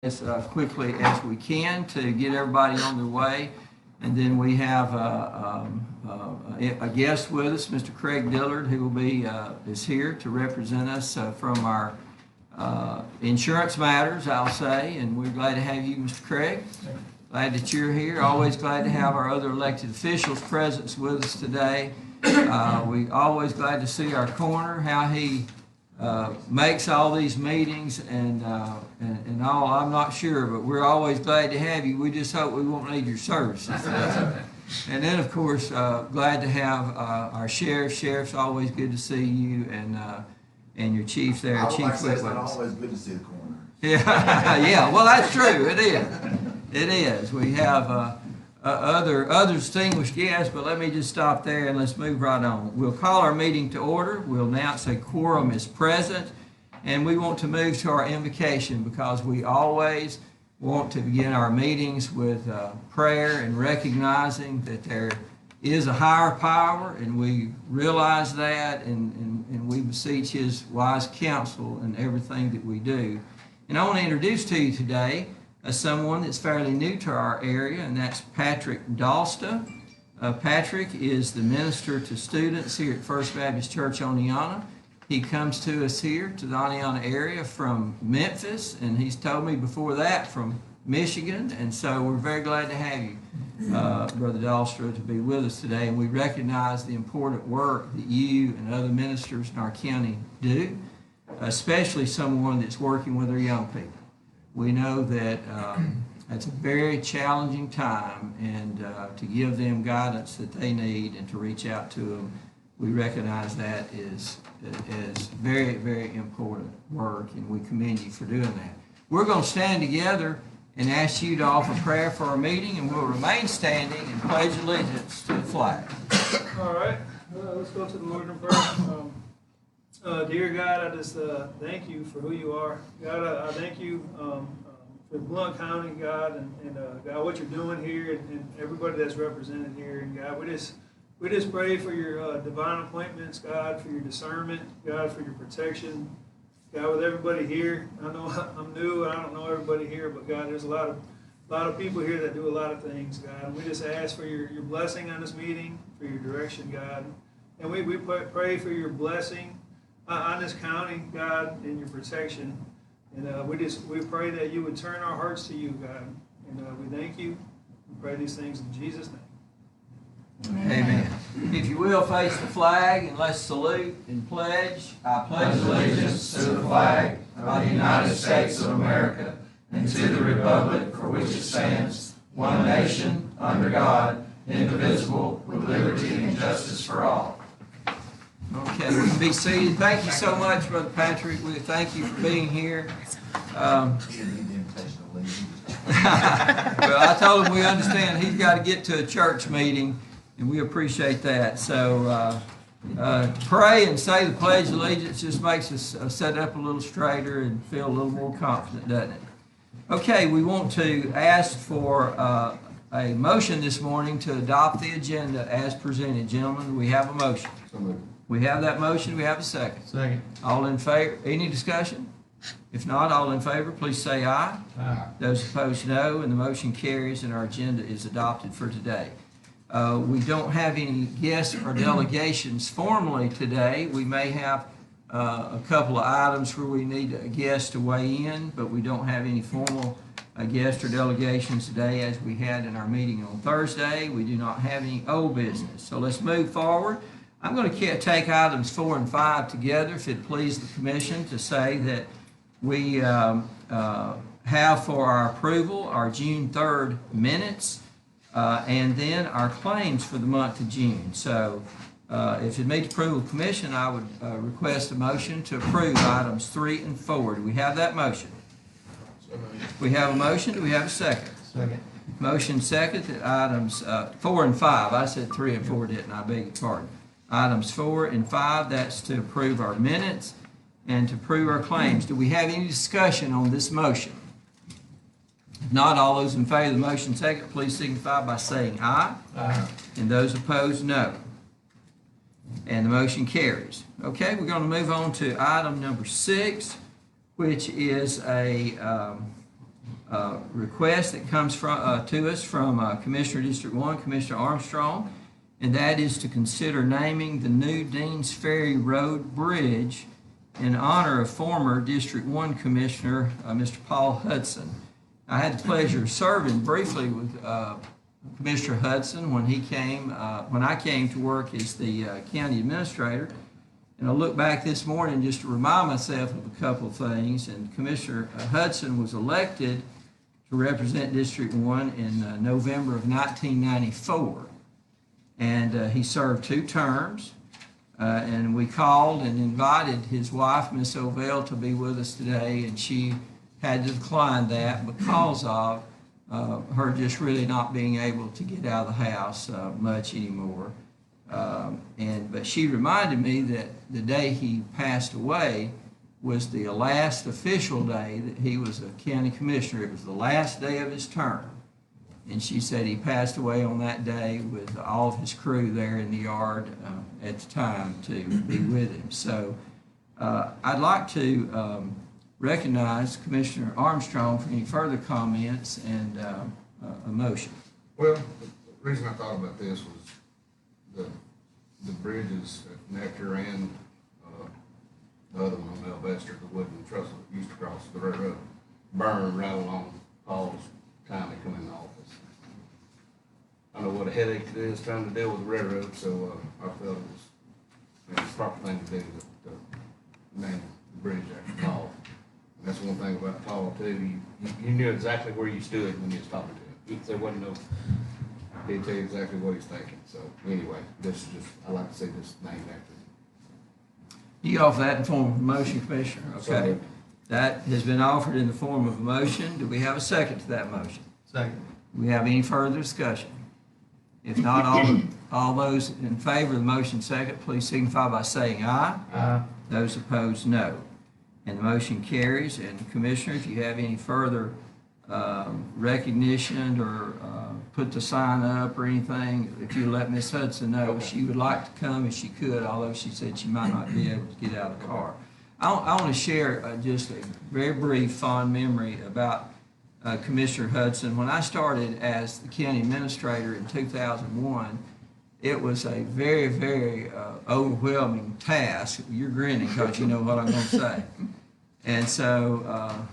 as quickly as we can to get everybody on their way. And then we have a guest with us, Mr. Craig Dillard, who will be is here to represent us from our insurance matters, I'll say. And we're glad to have you, Mr. Craig. Glad that you're here. Always glad to have our other elected officials present with us today. We always glad to see our coroner, how he makes all these meetings and all. I'm not sure, but we're always glad to have you. We just hope we won't need your services. And then, of course, glad to have our sheriff. Sheriff's always good to see you, and your chief there, Chief Whitworth. It's not always good to see the coroner. Yeah, yeah. Well, that's true. It is. It is. We have other distinguished guests, but let me just stop there and let's move right on. We'll call our meeting to order. We'll announce a quorum is present, and we want to move to our invocation because we always want to begin our meetings with prayer and recognizing that there is a higher power, and we realize that, and we beseech His wise counsel in everything that we do. And I want to introduce to you today someone that's fairly new to our area, and that's Patrick Dalsta. Patrick is the minister to students here at First Baptist Church Oneonta. He comes to us here to the Oneonta area from Memphis, and he's told me before that from Michigan, and so we're very glad to have you, Brother Dalstra, to be with us today. And we recognize the important work that you and other ministers in our county do, especially someone that's working with our young people. We know that it's a very challenging time, and to give them guidance that they need and to reach out to them, we recognize that is very, very important work, and we commend you for doing that. We're going to stand together and ask you to offer prayer for our meeting, and we'll remain standing and pledge allegiance to the flag. All right, let's go to the Lord in prayer. Dear God, I just thank you for who you are. God, I thank you for Blount County, God, and God, what you're doing here, and everybody that's represented here. And God, we just pray for your divine appointments, God, for your discernment, God, for your protection. God, with everybody here, I know I'm new, I don't know everybody here, but God, there's a lot of people here that do a lot of things, God. And we just ask for your blessing on this meeting, for your direction, God. And we pray for your blessing on this county, God, and your protection. And we pray that you would turn our hearts to you, God. And we thank you. We pray these things in Jesus' name. Amen. If you will, face the flag and let's salute and pledge. I pledge allegiance to the flag of the United States of America and to the republic for which it stands, one nation, under God, indivisible, with liberty and justice for all. Okay, we can be seated. Thank you so much, Brother Patrick. We thank you for being here. Well, I told him we understand he's got to get to a church meeting, and we appreciate that. So pray and say the Pledge of Allegiance just makes us set up a little straighter and feel a little more confident, doesn't it? Okay, we want to ask for a motion this morning to adopt the agenda as presented. Gentlemen, we have a motion. We have that motion. We have a second. Second. All in favor? Any discussion? If not, all in favor, please say aye. Aye. Those opposed, no, and the motion carries, and our agenda is adopted for today. We don't have any guests or delegations formally today. We may have a couple of items where we need a guest to weigh in, but we don't have any formal guests or delegations today as we had in our meeting on Thursday. We do not have any old business. So let's move forward. I'm going to take items 4 and 5 together, if it please the commission, to say that we have for our approval our June 3rd minutes and then our claims for the month of June. So if it meets approval of the commission, I would request a motion to approve items 3 and 4. Do we have that motion? We have a motion. Do we have a second? Second. Motion second that items 4 and 5. I said 3 and 4, didn't I? Beg your pardon. Items 4 and 5, that's to approve our minutes and to approve our claims. Do we have any discussion on this motion? If not, all those in favor of the motion second, please signify by saying aye. Aye. And those opposed, no. And the motion carries. Okay, we're going to move on to item number 6, which is a request that comes from to us from Commissioner District 1, Commissioner Armstrong, and that is to consider naming the new Deans Ferry Road Bridge in honor of former District 1 Commissioner Mr. Paul Hudson. I had the pleasure of serving briefly with Commissioner Hudson when I came to work as the county administrator. And I look back this morning just to remind myself of a couple of things. And Commissioner Hudson was elected to represent District 1 in November of 1994. And he served 2 terms. And we called and invited his wife, Miss Ovell, to be with us today, and she had to decline that because of her just really not being able to get out of the house much anymore. But she reminded me that the day he passed away was the last official day that he was a county commissioner. It was the last day of his term. And she said he passed away on that day with all of his crew there in the yard at the time to be with him. So I'd like to recognize Commissioner Armstrong for any further comments and a motion. Well, the reason I thought about this was the bridges at Nectar and the other one on Elvester, the wooden trestle that used to cross the railroad, burned right along Paul's time he come in the office. I know what a headache it is trying to deal with the railroad, so I felt it was the proper thing to do to name the bridge after Paul. And that's one thing about Paul too. You knew exactly where you stood when you was talking to him. There wasn't no, he'd tell you exactly what he's thinking. So anyway, this is just, I like to see this named after him. You offer that in form of a motion, Commissioner? Okay. So, that has been offered in the form of a motion. Do we have a second to that motion? Second. Do we have any further discussion? If not, all those in favor of the motion second, please signify by saying aye. Aye. Those opposed, no. And the motion carries. And Commissioner, if you have any further recognition or put the sign up or anything, if you let Miss Hudson know, Okay. she would like to come if she could, although she said she might not be able to get out of the car. I want to share just a very brief fond memory about Commissioner Hudson. When I started as the county administrator in 2001, it was a very, very overwhelming task. You're grinning because you know what I'm going to say. And so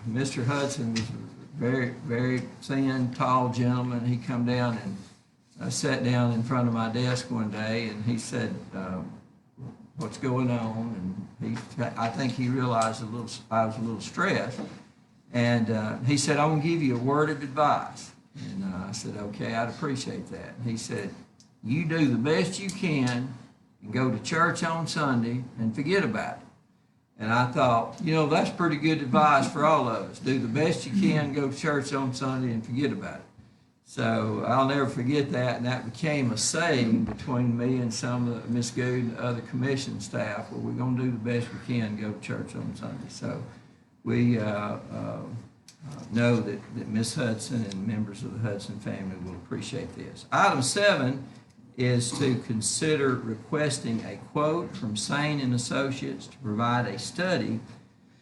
Mr. Hudson was a very, very thin, tall gentleman. He come down and sat down in front of my desk one day, and he said, what's going on? And I think he realized I was a little stressed. And he said, I'm going to give you a word of advice. And I said, okay, I'd appreciate that. And he said, you do the best you can and go to church on Sunday and forget about it. And I thought, that's pretty good advice for all of us. Do the best you can, go to church on Sunday and forget about it. So I'll never forget that, and that became a saying between me and some of Miss Good and other commission staff, where we're going to do the best we can and go to church on Sunday. So we know that Miss Hudson and members of the Hudson family will appreciate this. Item 7 is to consider requesting a quote from Sane and Associates to provide a study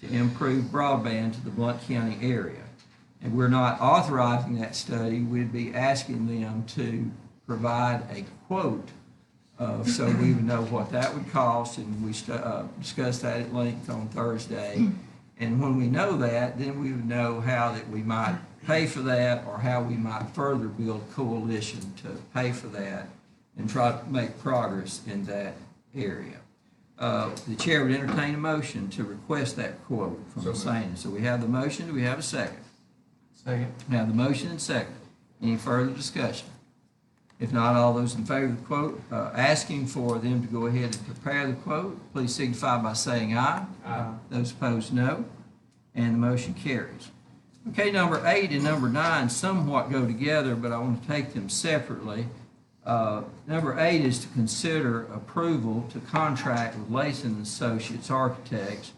to improve broadband to the Blount County area. And we're not authorizing that study. We'd be asking them to provide a quote so we would know what that would cost, and we discussed that at length on Thursday. And when we know that, then we would know how that we might pay for that, or how we might further build a coalition to pay for that and try to make progress in that area. The chair would entertain a motion to request that quote from the Sane. So we have the motion. Do we have a second? Second. We have the motion and second. Any further discussion? If not, all those in favor of the quote, asking for them to go ahead and prepare the quote, please signify by saying aye. Aye. Those opposed, no. And the motion carries. Okay, number 8 and number 9 somewhat go together, but I want to take them separately. Number 8 is to consider approval to contract with Layson Associates Architects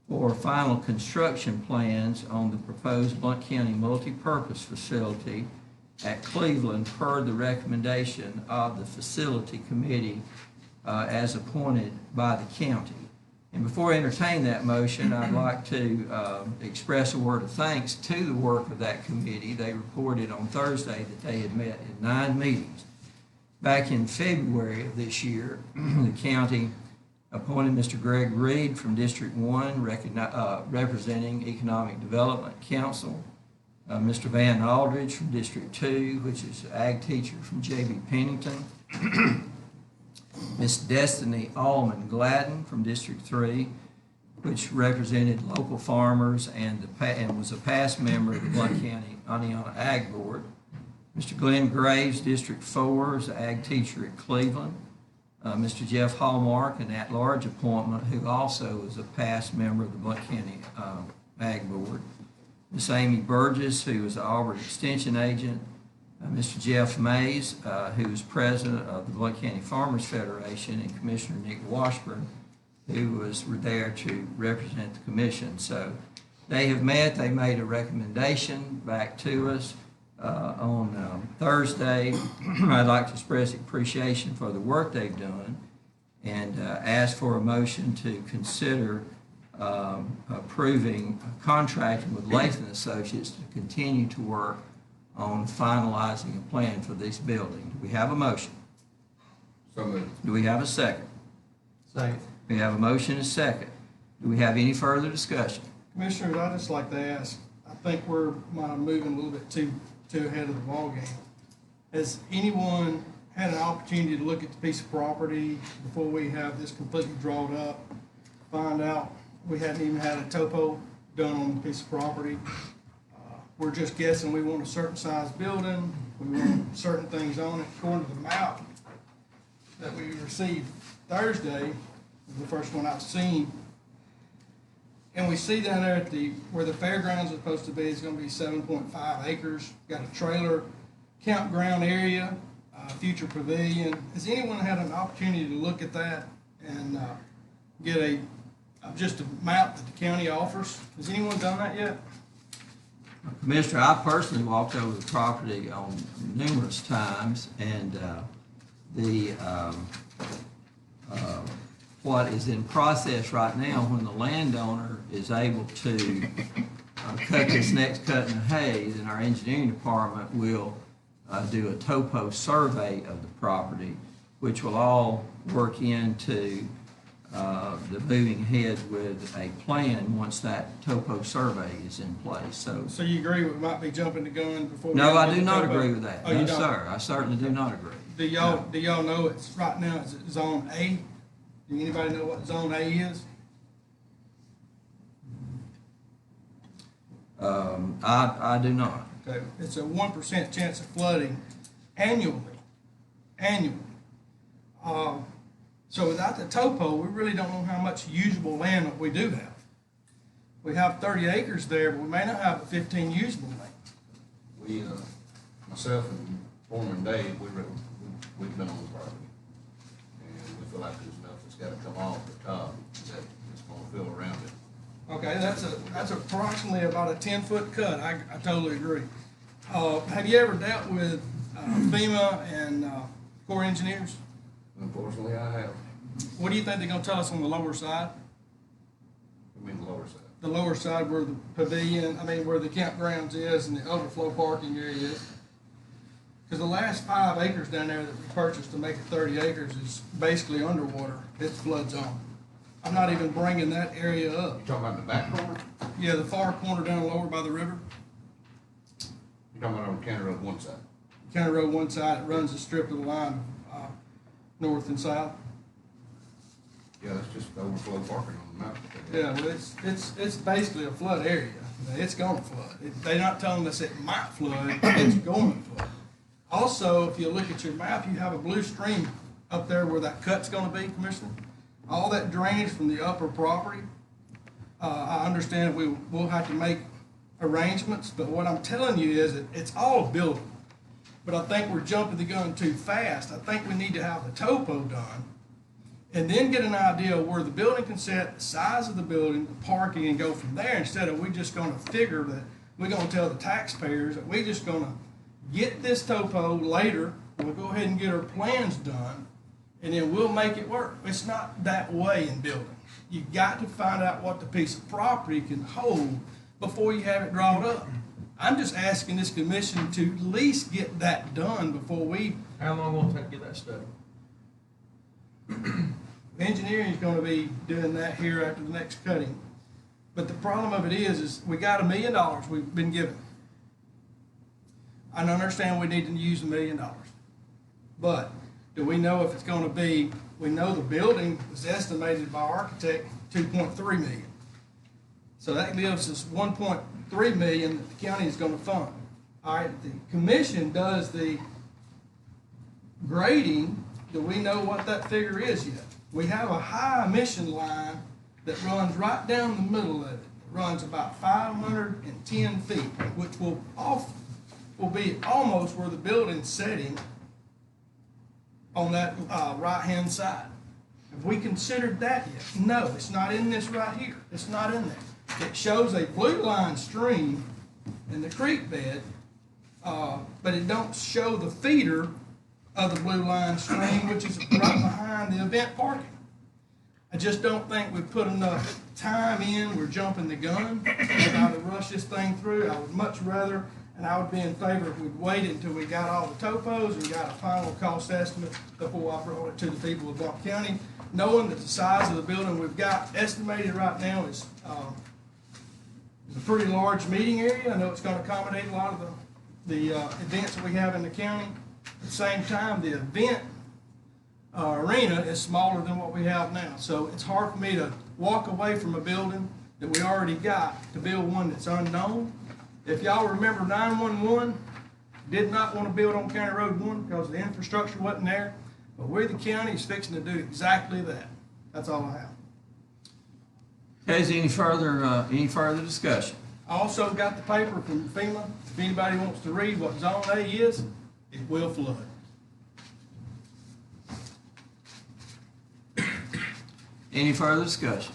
for final construction plans on the proposed Blount County multi-purpose facility at Cleveland per the recommendation of the facility committee as appointed by the county. And before I entertain that motion, I'd like to express a word of thanks to the work of that committee. They reported on Thursday that they had met in 9 meetings. Back in February of this year, the county appointed Mr. Greg Reed from District 1, representing Economic Development Council, Mr. Van Aldridge from District 2, which is an ag teacher from J.B. Pennington, Miss Destiny Allman Gladden from District 3, which represented local farmers and was a past member of the Blount County Aniana Ag Board. Mr. Glenn Graves, District 4, is an ag teacher at Cleveland. Mr. Jeff Hallmark, an at-large appointment, who also is a past member of the Blount County Ag Board. Miss Amy Burgess, who is the Auburn Extension Agent. Mr. Jeff Mays, who is president of the Blount County Farmers Federation, and Commissioner Nick Washburn, who was there to represent the commission. So they have met. They made a recommendation back to us on Thursday. I'd like to express appreciation for the work they've done and ask for a motion to consider approving contracting with Latham Associates to continue to work on finalizing a plan for this building. Do we have a motion? So moved. Do we have a second? Second. We have a motion and a second. Do we have any further discussion? Commissioners, I'd just like to ask, I think we're might have moving a little bit too ahead of the ball game. Has anyone had an opportunity to look at the piece of property before we have this completely drawn up? Find out we hadn't even had a topo done on the piece of property. We're just guessing we want a certain size building, we want certain things on it according to the map that we received Thursday, the first one I've seen. And we see down there at where the fairgrounds are supposed to be, it's gonna be 7.5 acres. Got a trailer, campground area, future pavilion. Has anyone had an opportunity to look at that and get just a map that the county offers? Has anyone done that yet? Commissioner, I personally walked over the property on numerous times, and what is in process right now, when the landowner is able to cut this next cut in the hay, then our engineering department will do a topo survey of the property, which will all work into the moving ahead with a plan once that topo survey is in place. So you agree we might be jumping the gun before? No, we I get do the not topo? agree with that. Oh, No, you don't? sir, I certainly do not agree. Do y'all know it's right now it's zone A? Do anybody know what zone A is? I do not. Okay, it's a 1% chance of flooding annually. So without the topo, we really don't know how much usable land that we do have. We have 30 acres there, but we may not have 15 usable land. We, myself and Foreman Dave, we've been on the property. And we feel like there's enough that's gotta come off the top that it's gonna fill around it. Okay, that's approximately about a 10-foot cut. I totally agree. Have you ever dealt with FEMA and Corps of Engineers? Unfortunately, I have. What do you think they're gonna tell us on the lower side? I mean, the lower side. The lower side where the pavilion, where the campgrounds is and the overflow parking area is? Because the last 5 acres down there that we purchased to make it 30 acres is basically underwater. It's flood zone. I'm not even bringing that area up. You talking about the back corner? Yeah, the far corner down lower by the river. You talking about on County Road one side? County Road one side, it runs a strip of the line, north and south. Yeah, that's just the overflow parking on the map. Yeah, well, it's basically a flood area. It's gonna flood. They're not telling us it might flood, it's going to flood. Also, if you look at your map, you have a blue stream up there where that cut's gonna be, Commissioner. All that drainage from the upper property, I understand we'll have to make arrangements, but what I'm telling you is that it's all building. But I think we're jumping the gun too fast. I think we need to have the topo done and then get an idea of where the building can sit, the size of the building, the parking, and go from there, instead of we just gonna figure that we're gonna tell the taxpayers that we just gonna get this topo later, we'll go ahead and get our plans done, and then we'll make it work. It's not that way in building. You got to find out what the piece of property can hold before you have it drawn up. I'm just asking this commission to at least get that done before we, How long will it take to get that study? engineering is gonna be doing that here after the next cutting. But the problem of it is we got $1 million we've been given. I understand we need to use $1 million. But do we know if it's gonna be, we know the building was estimated by our architect 2.3 million. So that gives us 1.3 million that the county is gonna fund. All right, the commission does the grading. Do we know what that figure is yet? We have a high emission line that runs right down the middle of it. It runs about 510 feet, which will be almost where the building's sitting on that right-hand side. Have we considered that yet? No, it's not in this right here. It's not in there. It shows a blue line stream in the creek bed, but it don't show the feeder of the blue line stream, which is right behind the event parking. I just don't think we put enough time in. We're jumping the gun. We're about to rush this thing through. I would much rather, and I would be in favor if we'd waited until we got all the topos and got a final cost estimate before I brought it to the people of Blount County, knowing that the size of the building we've got estimated right now is a pretty large meeting area. I know it's going to accommodate a lot of the events that we have in the county. At the same time, the event arena is smaller than what we have now. So it's hard for me to walk away from a building that we already got to build one that's unknown. If y'all remember, 911 did not want to build on County Road 1 because the infrastructure wasn't there. But we, the county, is fixing to do exactly that. That's all I have. Okay, is there any further discussion? I also got the paper from FEMA. If anybody wants to read what Zone A is, it will flood. Any further discussion?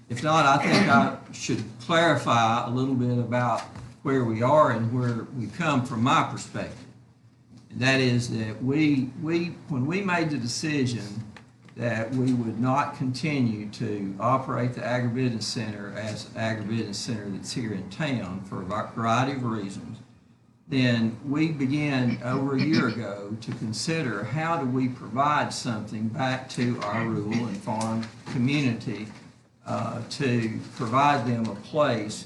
If not, I think I should clarify a little bit about where we are and where we come from my perspective. And that is that when we made the decision that we would not continue to operate the agribusiness center as an agribusiness center that's here in town for a variety of reasons, then we began over a year ago to consider how do we provide something back to our rural and farm community to provide them a place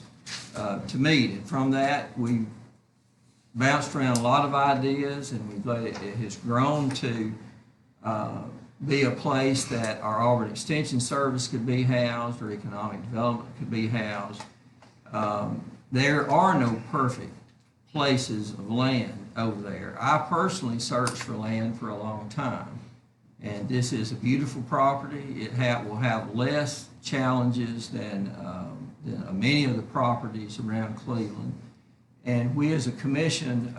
to meet. And from that, we bounced around a lot of ideas, and we've let it has grown to be a place that our Auburn Extension Service could be housed, or economic development could be housed. There are no perfect places of land over there. I personally searched for land for a long time, and this is a beautiful property. It will have less challenges than many of the properties around Cleveland, and we as a commission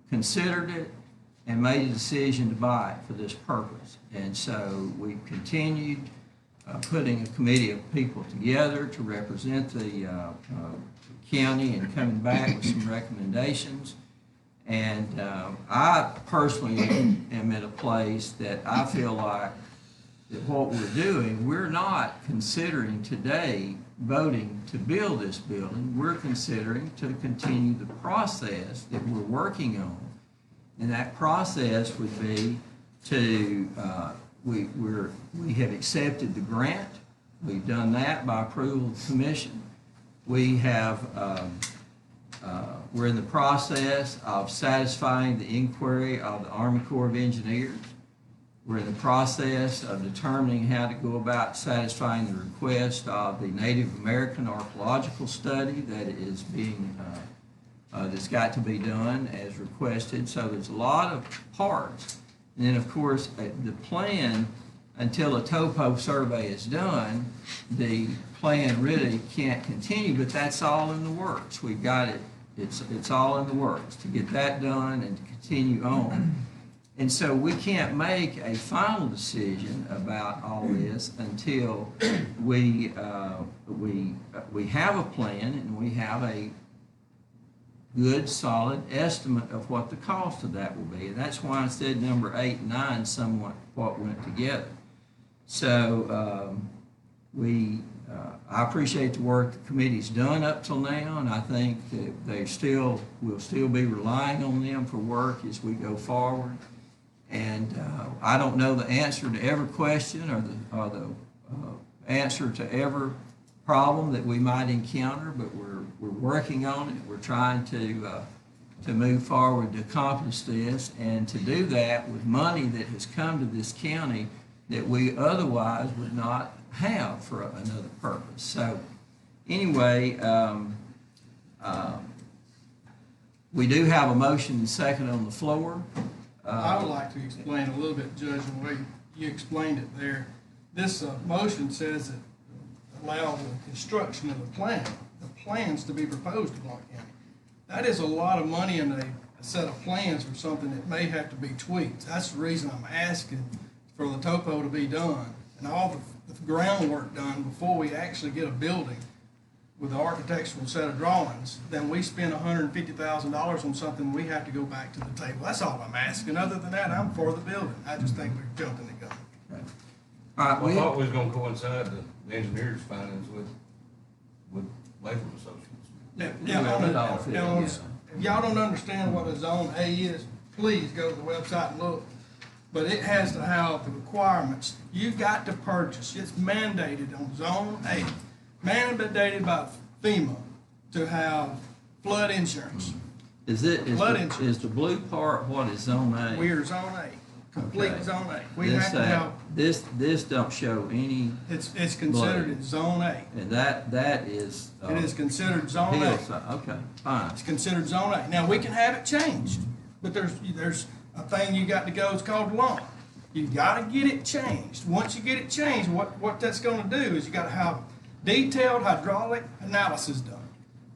considered it and made a decision to buy it for this purpose. And so we continued putting a committee of people together to represent the county and coming back with some recommendations. And I personally am at a place that I feel like that what we're doing, we're not considering today voting to build this building. We're considering to continue the process that we're working on. And that process would be to, we have accepted the grant. We've done that by approval of the commission. We have, we're in the process of satisfying the inquiry of the Army Corps of Engineers. We're in the process of determining how to go about satisfying the request of the Native American archaeological study that is being, that's got to be done as requested. So there's a lot of parts. And then, of course, the plan, until a topo survey is done, the plan really can't continue, but that's all in the works. We've got it, it's all in the works to get that done and to continue on. And so we can't make a final decision about all this until we have a plan and we have a good, solid estimate of what the cost of that will be. And that's why I said number 8 and 9 somewhat what went together. So I appreciate the work the committee's done up till now, and I think that we'll still be relying on them for work as we go forward. And I don't know the answer to every question or the answer to every problem that we might encounter, but we're working on it. We're trying to move forward to accomplish this, and to do that with money that has come to this county that we otherwise would not have for another purpose. So anyway, we do have a motion and second on the floor. I would like to explain a little bit, Judge, the way you explained it there. This motion says that allow the construction of the plans to be proposed to Blount County. That is a lot of money in a set of plans for something that may have to be tweaked. That's the reason I'm asking for the topo to be done and all the groundwork done before we actually get a building with the architectural set of drawings. Then we spend $150,000 on something, we have to go back to the table. That's all I'm asking. Other than that, I'm for the building. I just think we're jumping the gun. Okay. All right, I thought we was gonna coincide the engineer's findings with Latham Associates. If y'all don't understand what a zone A is, please go to the website and look. But it has to have the requirements. You've got to purchase, it's mandated on zone A, mandated by FEMA to have flood insurance. Is the blue part what is zone A? We're zone A, complete Okay. zone A. We have to have, This don't show any, it's considered in zone A. and that is. It is considered zone A. hillside. Okay, fine. It's considered zone A. Now, we can have it changed, but there's a thing you got to go, it's called law. You gotta get it changed. Once you get it changed, what that's gonna do is you gotta have detailed hydraulic analysis done.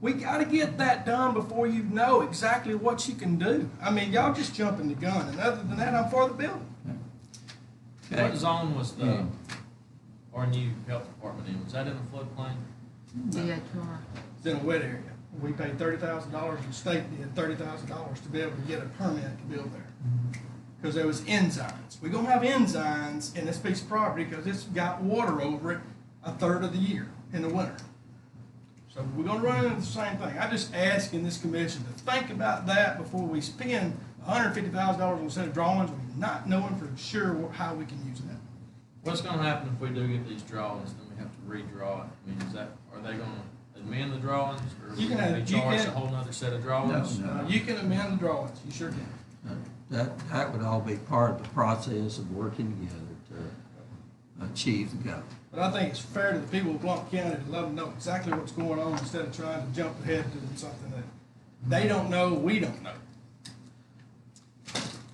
We gotta get that done before you know exactly what you can do. I mean, y'all just jumping the gun, and other than that, I'm for the building. Okay. What zone was the, our new health department in? Was that in the floodplain? DHR. It's in a wet area. We paid $30,000, the state did $30,000 to be able to get a permit to build there. Because there was enzymes. We're gonna have enzymes in this piece of property because it's got water over it a third of the year in the winter. So we're gonna run into the same thing. I just ask in this commission to think about that before we spend $150,000 on a set of drawings, not knowing for sure how we can use that. What's gonna happen if we do get these drawings, then we have to redraw it? I mean, are they gonna amend the drawings, or You can will they have- you charge can- a whole nother set of drawings? No. You can amend the drawings, you sure can. That would all be part of the process of working together to achieve the goal. But I think it's fair to the people of Blount County to let them know exactly what's going on instead of trying to jump ahead to something that they don't know, we don't know.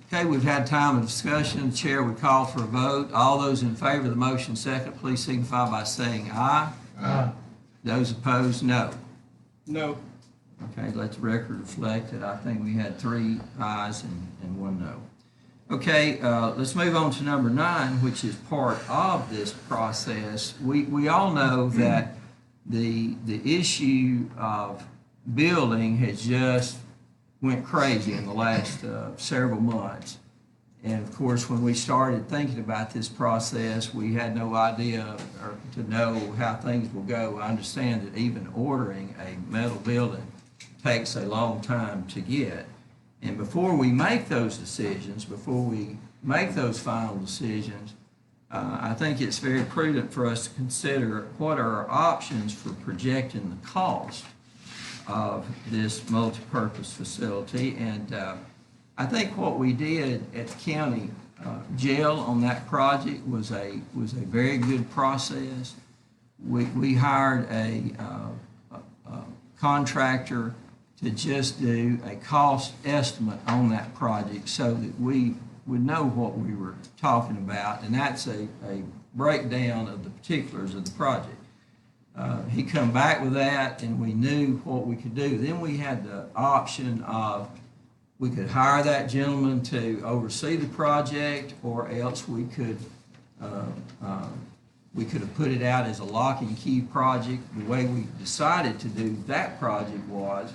Okay, we've had time of discussion. The chair would call for a vote. All those in favor of the motion second, please signify by saying aye. Aye. Those opposed, no. No. Okay, let the record reflect that I think we had 3 ayes and 1 no. Okay, let's move on to number 9, which is part of this process. We all know that the issue of building has just went crazy in the last several months. And of course, when we started thinking about this process, we had no idea or to know how things will go. I understand that even ordering a metal building takes a long time to get. And before we make those decisions, before we make those final decisions, I think it's very prudent for us to consider what are our options for projecting the cost of this multi-purpose facility. And I think what we did at the county jail on that project was a very good process. We hired a contractor to just do a cost estimate on that project so that we would know what we were talking about, and that's a breakdown of the particulars of the project. He come back with that, and we knew what we could do. Then we had the option of we could hire that gentleman to oversee the project, or else we could have put it out as a lock and key project. The way we decided to do that project was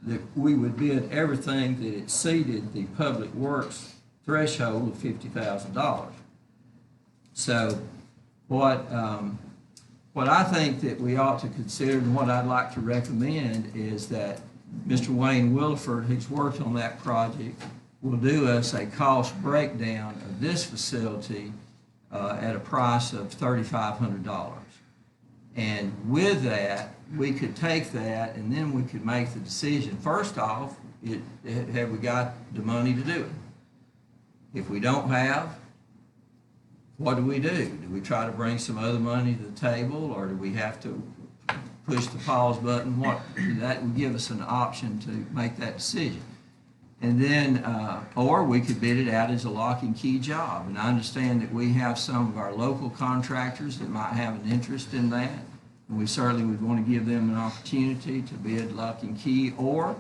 that we would bid everything that exceeded the public works threshold of $50,000. So what I think that we ought to consider, and what I'd like to recommend, is that Mr. Wayne Williford, who's worked on that project, will do us a cost breakdown of this facility at a price of $3,500. And with that, we could take that and then we could make the decision. First off, have we got the money to do it? If we don't have, what do we do? Do we try to bring some other money to the table, or do we have to push the pause button? That would give us an option to make that decision. And then, or we could bid it out as a lock and key job. And I understand that we have some of our local contractors that might have an interest in that. And we certainly would want to give them an opportunity to bid lock and key, or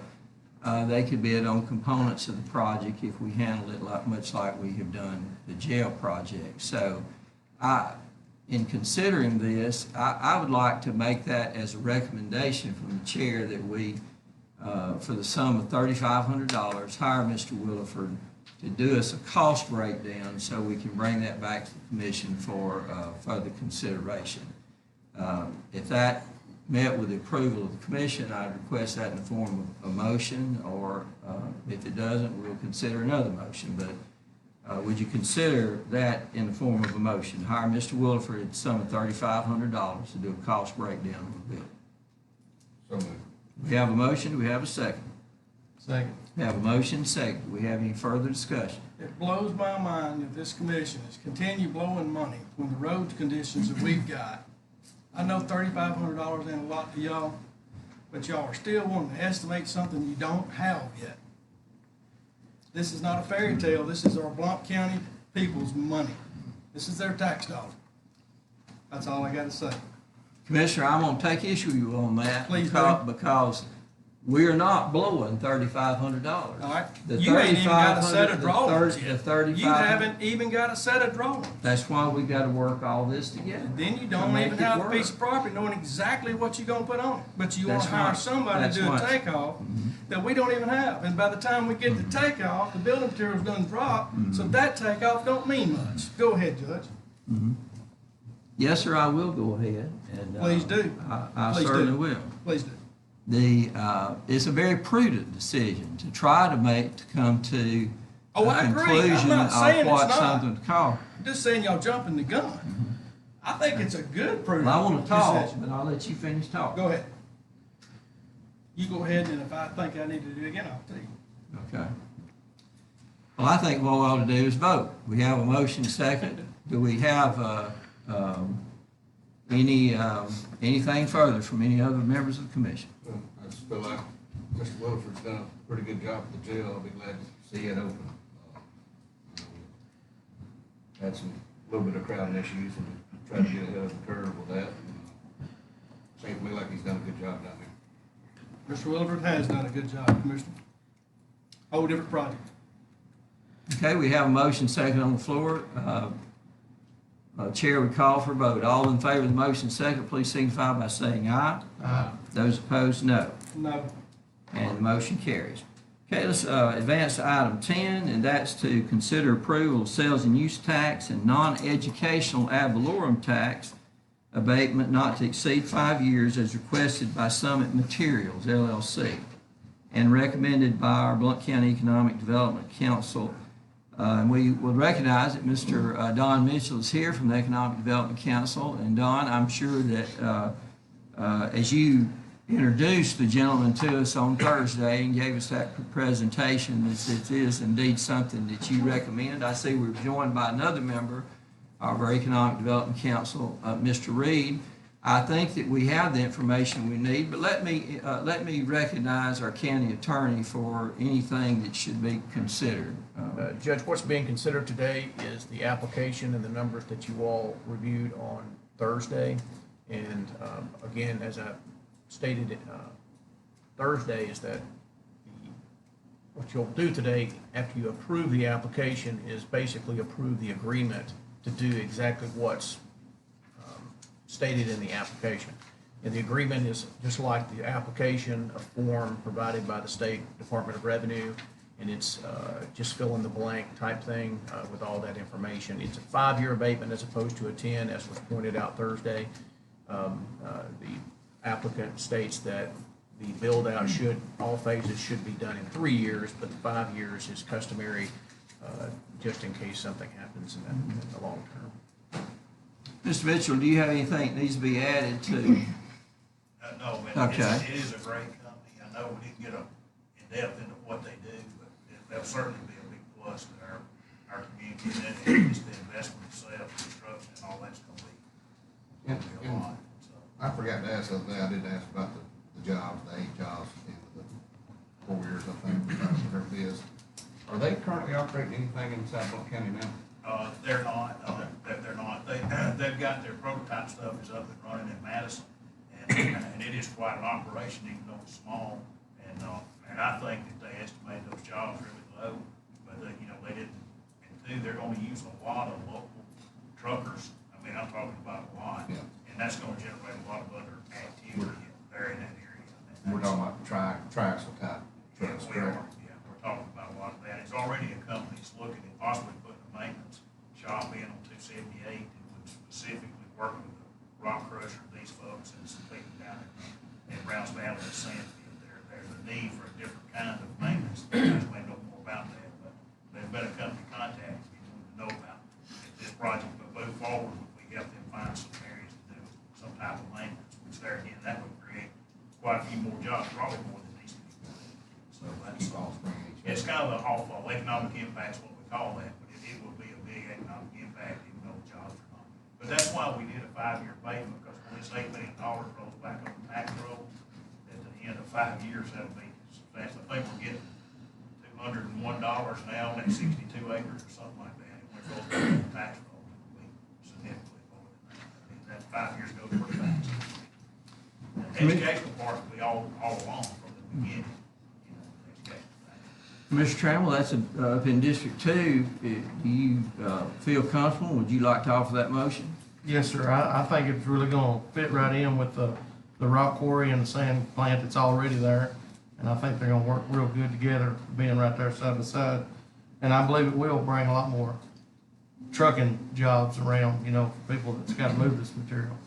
they could bid on components of the project if we handle it much like we have done the jail project. So in considering this, I would like to make that as a recommendation from the chair that we, for the sum of $3,500, hire Mr. Williford to do us a cost breakdown so we can bring that back to the commission for further consideration. If that met with the approval of the commission, I'd request that in the form of a motion, or if it doesn't, we'll consider another motion. But would you consider that in the form of a motion? Hire Mr. Williford at the sum of $3,500 to do a cost breakdown of the bill. So moved. We have a motion. Do we have a second? Second. We have a motion, second. Do we have any further discussion? It blows my mind that this commission is continue blowing money when the road conditions that we've got. I know $3,500 ain't a lot to y'all, but y'all are still wanting to estimate something you don't have yet. This is not a fairy tale. This is our Blount County people's money. This is their tax dollar. That's all I got to say. Commissioner, I'm going to take issue with you on that. Please because we're not blowing $3,500. All right? You ain't even got a set of drawings yet. The You haven't even got a set of drawings. That's why we got to work all this together. Then you don't make even it have a work. piece of property knowing exactly what you're gonna put on it. But you wanna That's hire right. somebody That's to do a right. takeoff that we don't even have. And by the time we get the takeoff, the building material's gonna drop, so that takeoff don't mean much. Go ahead, Judge. Yes, sir, I will go ahead. And, Please do. I Please certainly do. will. Please do. It's a very prudent decision to try to come to Oh, a I agree. I'm conclusion not saying of what it's not. something to call. I'm just saying y'all jumping the gun. I think it's a good prudent Well, I want to talk, decision. but I'll let you finish talking. Go ahead. You go ahead, and if I think I need to do it again, I'll tell you. Okay. Well, I think what we ought to do is vote. We have a motion second. Do we have anything further from any other members of the commission? I just feel like Mr. Williford's done a pretty good job at the jail. I'll be glad to see it open. Had some little bit of crowding issues and tried to get ahead of the curve with that. Seems to me like he's done a good job down there. Mr. Williford has done a good job, Commissioner. Whole different project. Okay, we have a motion second on the floor. Chair would call for a vote. All in favor of the motion second, please signify by saying aye. Aye. Those opposed, no. No. And the motion carries. Okay, let's advance to item 10, and that's to consider approval of sales and use tax and non-educational ad valorem tax abatement not to exceed 5 years as requested by Summit Materials, LLC, and recommended by our Blount County Economic Development Council. And we will recognize that Mr. Don Mitchell is here from the Economic Development Council. And Don, I'm sure that as you introduced the gentleman to us on Thursday and gave us that presentation, it is indeed something that you recommend. I see we're joined by another member of our Economic Development Council, Mr. Reed. I think that we have the information we need, but let me recognize our county attorney for anything that should be considered. Judge, what's being considered today is the application and the numbers that you all reviewed on Thursday. And again, as I stated Thursday, is that what you'll do today after you approve the application is basically approve the agreement to do exactly what's stated in the application. And the agreement is just like the application, a form provided by the State Department of Revenue, and it's just fill in the blank type thing with all that information. It's a 5-year abatement as opposed to a 10, as was pointed out Thursday. The applicant states that the build-out all phases should be done in 3 years, but 5 years is customary just in case something happens in the long term. Mr. Mitchell, do you have anything that needs to be added to? No, man, Okay. it is a great company. I know we didn't get in depth into what they do, but that'll certainly be a big plus to our community. And just the investment itself, construction and all that's gonna be a lot. So, I forgot to ask the other day, I didn't ask about the jobs, the 8 jobs, in the 4 years, I think, whatever it is. Are they currently operating anything in South Blount County now? they're not, they're not. They've got their prototype stuff is up and running in Madison. And it is quite an operation, even though it's small. And I think that they estimated those jobs really low, but you know, they didn't. And two, they're gonna use a lot of local truckers. I mean, I'm talking about a lot. Yeah. And that's gonna generate a lot of other activity there in that area. And We're talking about triaxle type yeah, trucks, we correct? are. Yeah, we're talking about a lot of that. It's already a company that's looking at possibly putting a maintenance shop in on 278 and would specifically work with the rock crusher, these folks, and some people down in Browns Valley and Sandfield. There's a need for a different kind of maintenance. You guys may know more about that, but there's been a company contact we want to know about. If this project will move forward, we help them find some areas to do some type of maintenance, which there again, that would create quite a few more jobs, probably more than these people. So that's, Keep on springing each it's other. kind of an awful economic impact is what we call that, but it will be a big economic impact even though the jobs are not. But that's why we did a 5-year abatement, because when this $8 million rolls back on the tax roll, at the end of 5 years, that'll be substantial. I think we're getting $201 now, and that's 62 acres or something like that. And when it goes back on the tax roll, it'll be significantly more than that. I mean, that 5 years goes pretty fast. And the educational part will be all along from the beginning, you know, the educational thing. Mr. Trammell, that's up in District 2. Do you feel comfortable? Would you like to offer that motion? Yes, sir. I think it's really gonna fit right in with the rock quarry and the sand plant that's already there. And I think they're gonna work real good together, being right there side by side. And I believe it will bring a lot more trucking jobs around, you know, for people that's gotta move this material.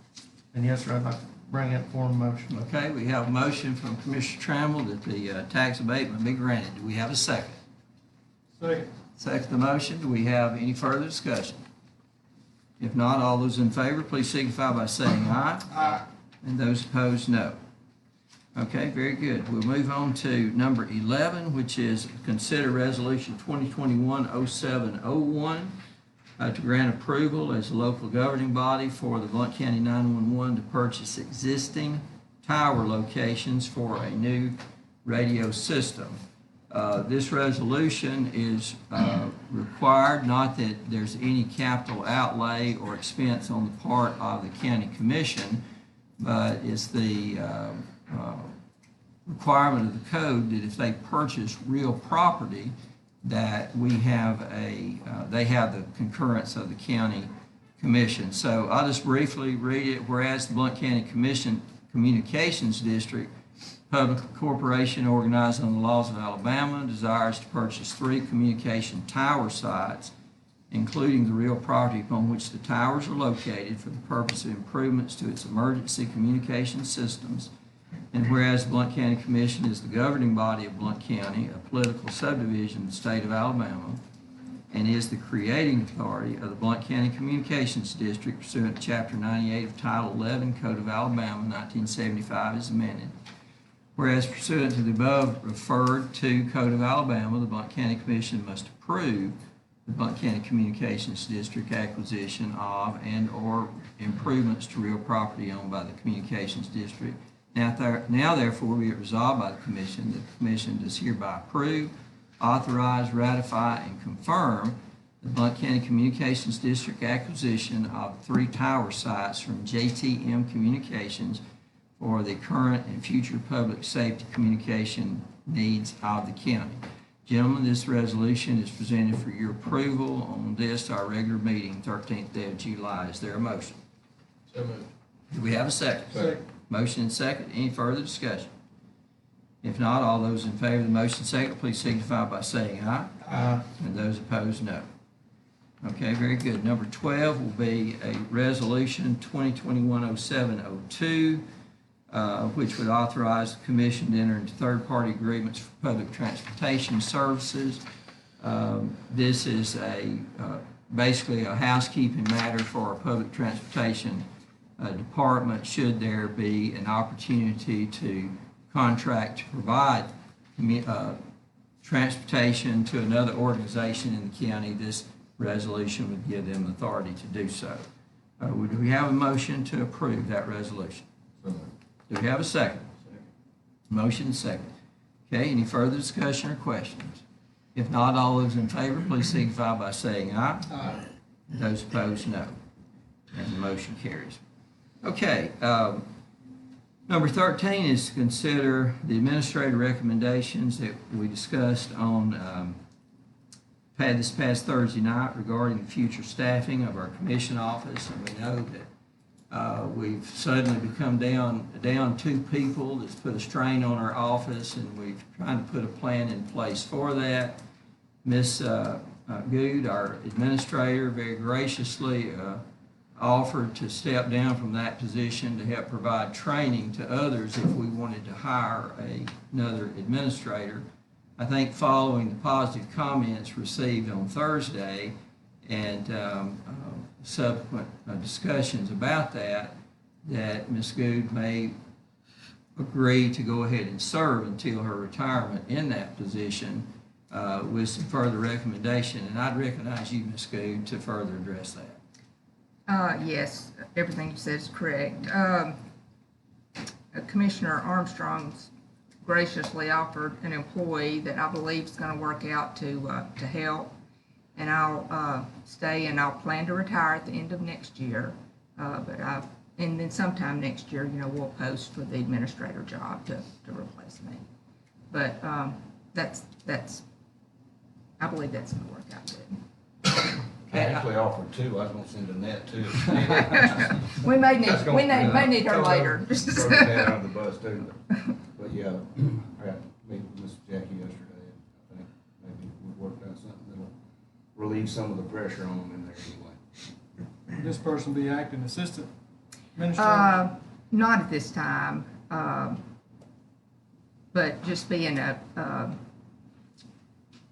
And yes, sir, I'd like to bring that form of motion. Okay, we have a motion from Commissioner Trammell that the tax abatement be granted. Do we have a second? Second. Second the motion. Do we have any further discussion? If not, all those in favor, please signify by saying aye. Aye. And those opposed, no. Okay, very good. We'll move on to number 11, which is consider resolution 2021-0701 to grant approval as a local governing body for the Blount County 911 to purchase existing tower locations for a new radio system. This resolution is required, not that there's any capital outlay or expense on the part of the county commission, but it's the requirement of the code that if they purchase real property, that we have they have the concurrence of the county commission. So I'll just briefly read it. Whereas the Blount County Communications District, public corporation organized under the laws of Alabama, desires to purchase 3 communication tower sites, including the real property upon which the towers are located, for the purpose of improvements to its emergency communication systems. And whereas the Blount County Commission is the governing body of Blount County, a political subdivision of the state of Alabama, and is the creating authority of the Blount County Communications District pursuant to Chapter 98 of Title 11 Code of Alabama, 1975 as amended. Whereas pursuant to the above referred to Code of Alabama, the Blount County Commission must approve the Blount County Communications District acquisition of and/or improvements to real property owned by the Communications District. Now therefore be it resolved by the Commission that the Commission does hereby approve, authorize, ratify, and confirm the Blount County Communications District acquisition of 3 tower sites from JTM Communications for the current and future public safety communication needs of the county. Gentlemen, this resolution is presented for your approval on this, our regular meeting, 13th day of July. Is there a motion? So moved. Do we have a second? Second. Motion and second. Any further discussion? If not, all those in favor of the motion second, please signify by saying aye. Aye. And those opposed, no. Okay, very good. Number 12 will be a resolution 2021-0702, which would authorize the commission to enter into third-party agreements for public transportation services. This is basically a housekeeping matter for our public transportation department, should there be an opportunity to contract to provide transportation to another organization in the county. This resolution would give them authority to do so. Do we have a motion to approve that resolution? Do we have a second? Motion and second. Okay, any further discussion or questions? If not, all those in favor, please signify by saying aye. Aye. Those opposed, no. And the motion carries. Okay, number 13 is to consider the administrative recommendations that we discussed on this past Thursday night regarding the future staffing of our commission office. And we know that we've suddenly become down 2 people. That's put a strain on our office, and we've tried to put a plan in place for that. Ms. Good, our administrator, very graciously offered to step down from that position to help provide training to others if we wanted to hire another administrator. I think following the positive comments received on Thursday and subsequent discussions about that Ms. Good may agree to go ahead and serve until her retirement in that position with some further recommendation. And I'd recognize you, Ms. Good, to further address that. Yes, everything you said is correct. Commissioner Armstrong's graciously offered an employee that I believe is going to work out to help, and I'll stay and I'll plan to retire at the end of next year. And then sometime next year, we'll post for the administrator job to replace me. But that's I believe that's going to work out good. I actually offered 2. I was gonna send Annette too. We may need her later. Throw Annette under the bus too. But yeah, I got to meet with Miss Jackie yesterday. I think maybe we've worked out something that'll relieve some of the pressure on them in there anyway. This person be acting assistant administrator? Not at this time, but just being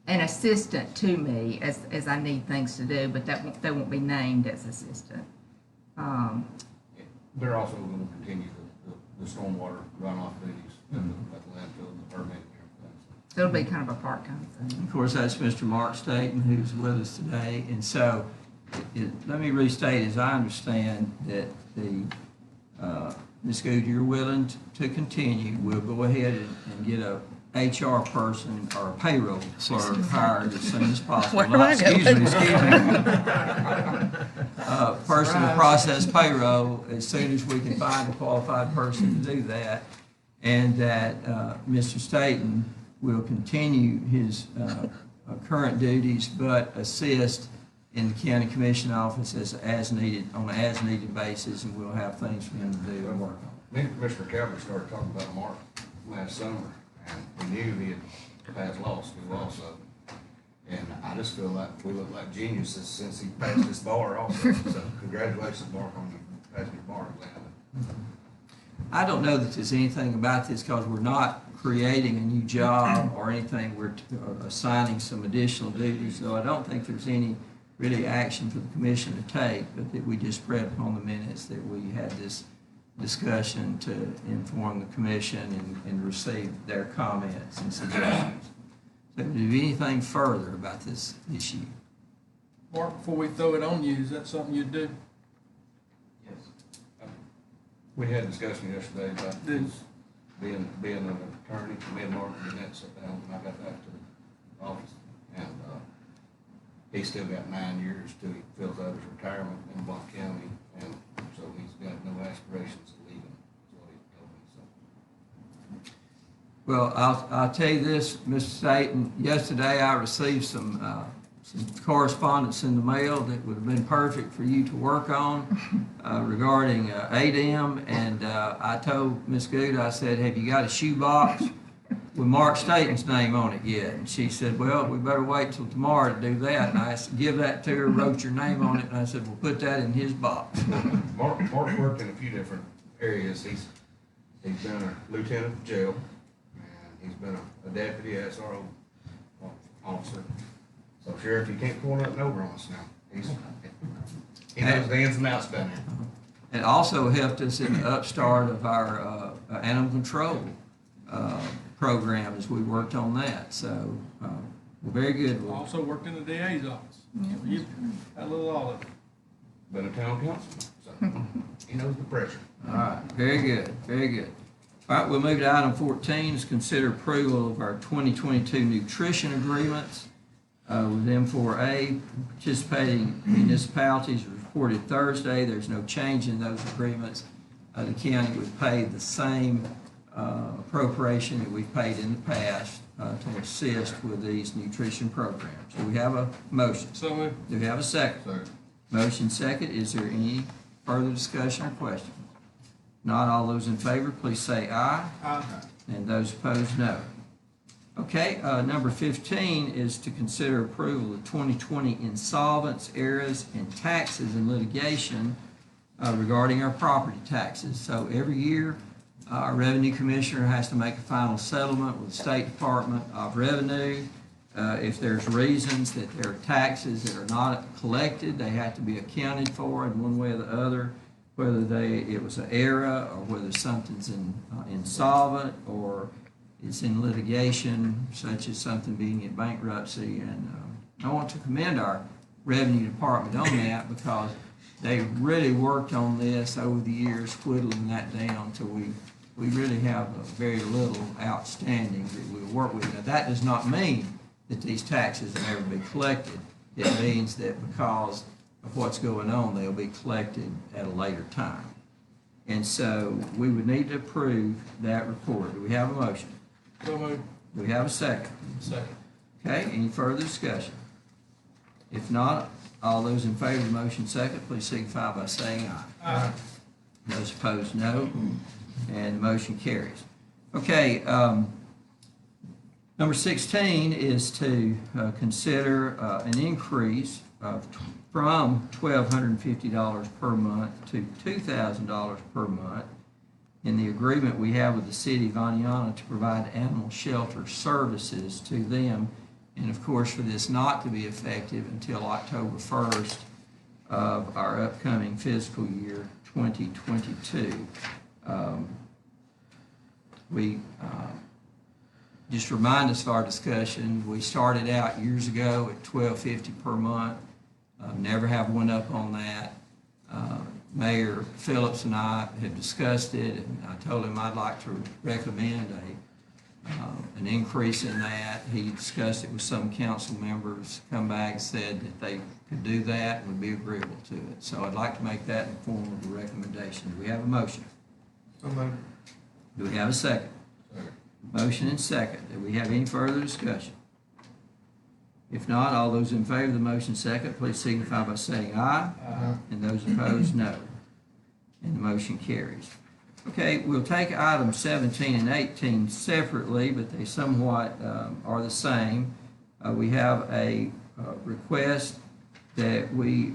an assistant to me as I need things to do, but they won't be named as assistant. They're also going to continue the stormwater runoff duties at the landfill and the permitting and everything. So it'll be kind of a part-time thing. Of course, that's Mr. Mark Staten, who's with us today. And so, let me restate, as I understand, that Ms. Good, you're willing to continue. We'll go ahead and get a HR person or a payroll clerk hired as soon as possible. Where do I go? Excuse me. Person to process payroll as soon as we can find a qualified person to do that. And that Mr. Staten will continue his current duties, but assist in the county commission office as needed, on an as-needed basis, and we'll have things for him to do and work on. Me and Commissioner Calvert started talking about Mark last summer, and we knew he had passed law school also. And I just feel like we look like geniuses since he passed this bar also. So congratulations, Mark, on passing your bar exam. I don't know that there's anything about this because we're not creating a new job or anything. We're assigning some additional duties, so I don't think there's any really action for the commission to take, but that we just spread upon the minutes that we had this discussion to inform the commission and receive their comments and suggestions. So do anything further about this issue? Mark, before we throw it on you, is that something you'd do? Yes. We had a discussion yesterday about his being an attorney. Me and Mark and Annette sat down when I got back to the office, and he's still got 9 years till he fills out his retirement in Blount County, and so he's got no aspirations of leaving, is what he told me. So. Well, I'll tell you this, Mr. Staten, yesterday I received some some correspondence in the mail that would have been perfect for you to work on regarding ADM. And I told Ms. Good, I said, have you got a shoebox with Mark Staten's name on it yet? And she said, well, we better wait till tomorrow to do that. And I said, give that to her, wrote your name on it, and I said, we'll put that in his box. Mark worked in a few different areas. He's been a lieutenant of jail, and he's been a deputy SRO officer. So Sheriff, you can't pull nothing over on us now. He knows the ins and outs down there. It also helped us in the upstart of our animal control program as we worked on that. So, very good. Also worked in the DA's office. So you got a little all of it. Been a town councilman, so he knows the pressure. All right, very good, very good. All right, we'll move to item 14, is consider approval of our 2022 nutrition agreements with M4A. Participating municipalities reported Thursday. There's no change in those agreements. The county would pay the same appropriation that we've paid in the past to assist with these nutrition programs. Do we have a motion? So moved. Do we have a second? Second. Motion second. Is there any further discussion or question? Not all those in favor, please say aye. Aye. And those opposed, no. Okay, number 15 is to consider approval of 2020 insolvents, errors, and taxes and litigation regarding our property taxes. So every year, our revenue commissioner has to make a final settlement with the State Department of Revenue. If there's reasons that there are taxes that are not collected, they have to be accounted for in one way or the other, whether it was an error or whether something's insolvent or it's in litigation, such as something being in bankruptcy. And I want to commend our revenue department on that because they really worked on this over the years, whittling that down till we really have very little outstanding that we'll work with. Now, that does not mean that these taxes will never be collected. It means that because of what's going on, they'll be collected at a later time. And so we would need to approve that report. Do we have a motion? So moved. Do we have a second? Second. Okay, any further discussion? If not, all those in favor of the motion second, please signify by saying aye. Aye. Those opposed, no. And the motion carries. Okay, number 16 is to consider an increase from $1,250 per month to $2,000 per month in the agreement we have with the city of Aniana to provide animal shelter services to them. And of course, for this not to be effective until October 1st of our upcoming fiscal year 2022. Just remind us of our discussion. We started out years ago at $1,250 per month. Never have went up on that. Mayor Phillips and I have discussed it, and I told him I'd like to recommend an increase in that. He discussed it with some council members, come back and said that they could do that and would be agreeable to it. So I'd like to make that in the form of a recommendation. Do we have a motion? So moved. Do we have a second? Second. Motion and second. Do we have any further discussion? If not, all those in favor of the motion second, please signify by saying aye. Aye. And those opposed, no. And the motion carries. Okay, we'll take items 17 and 18 separately, but they somewhat are the same. We have a request that we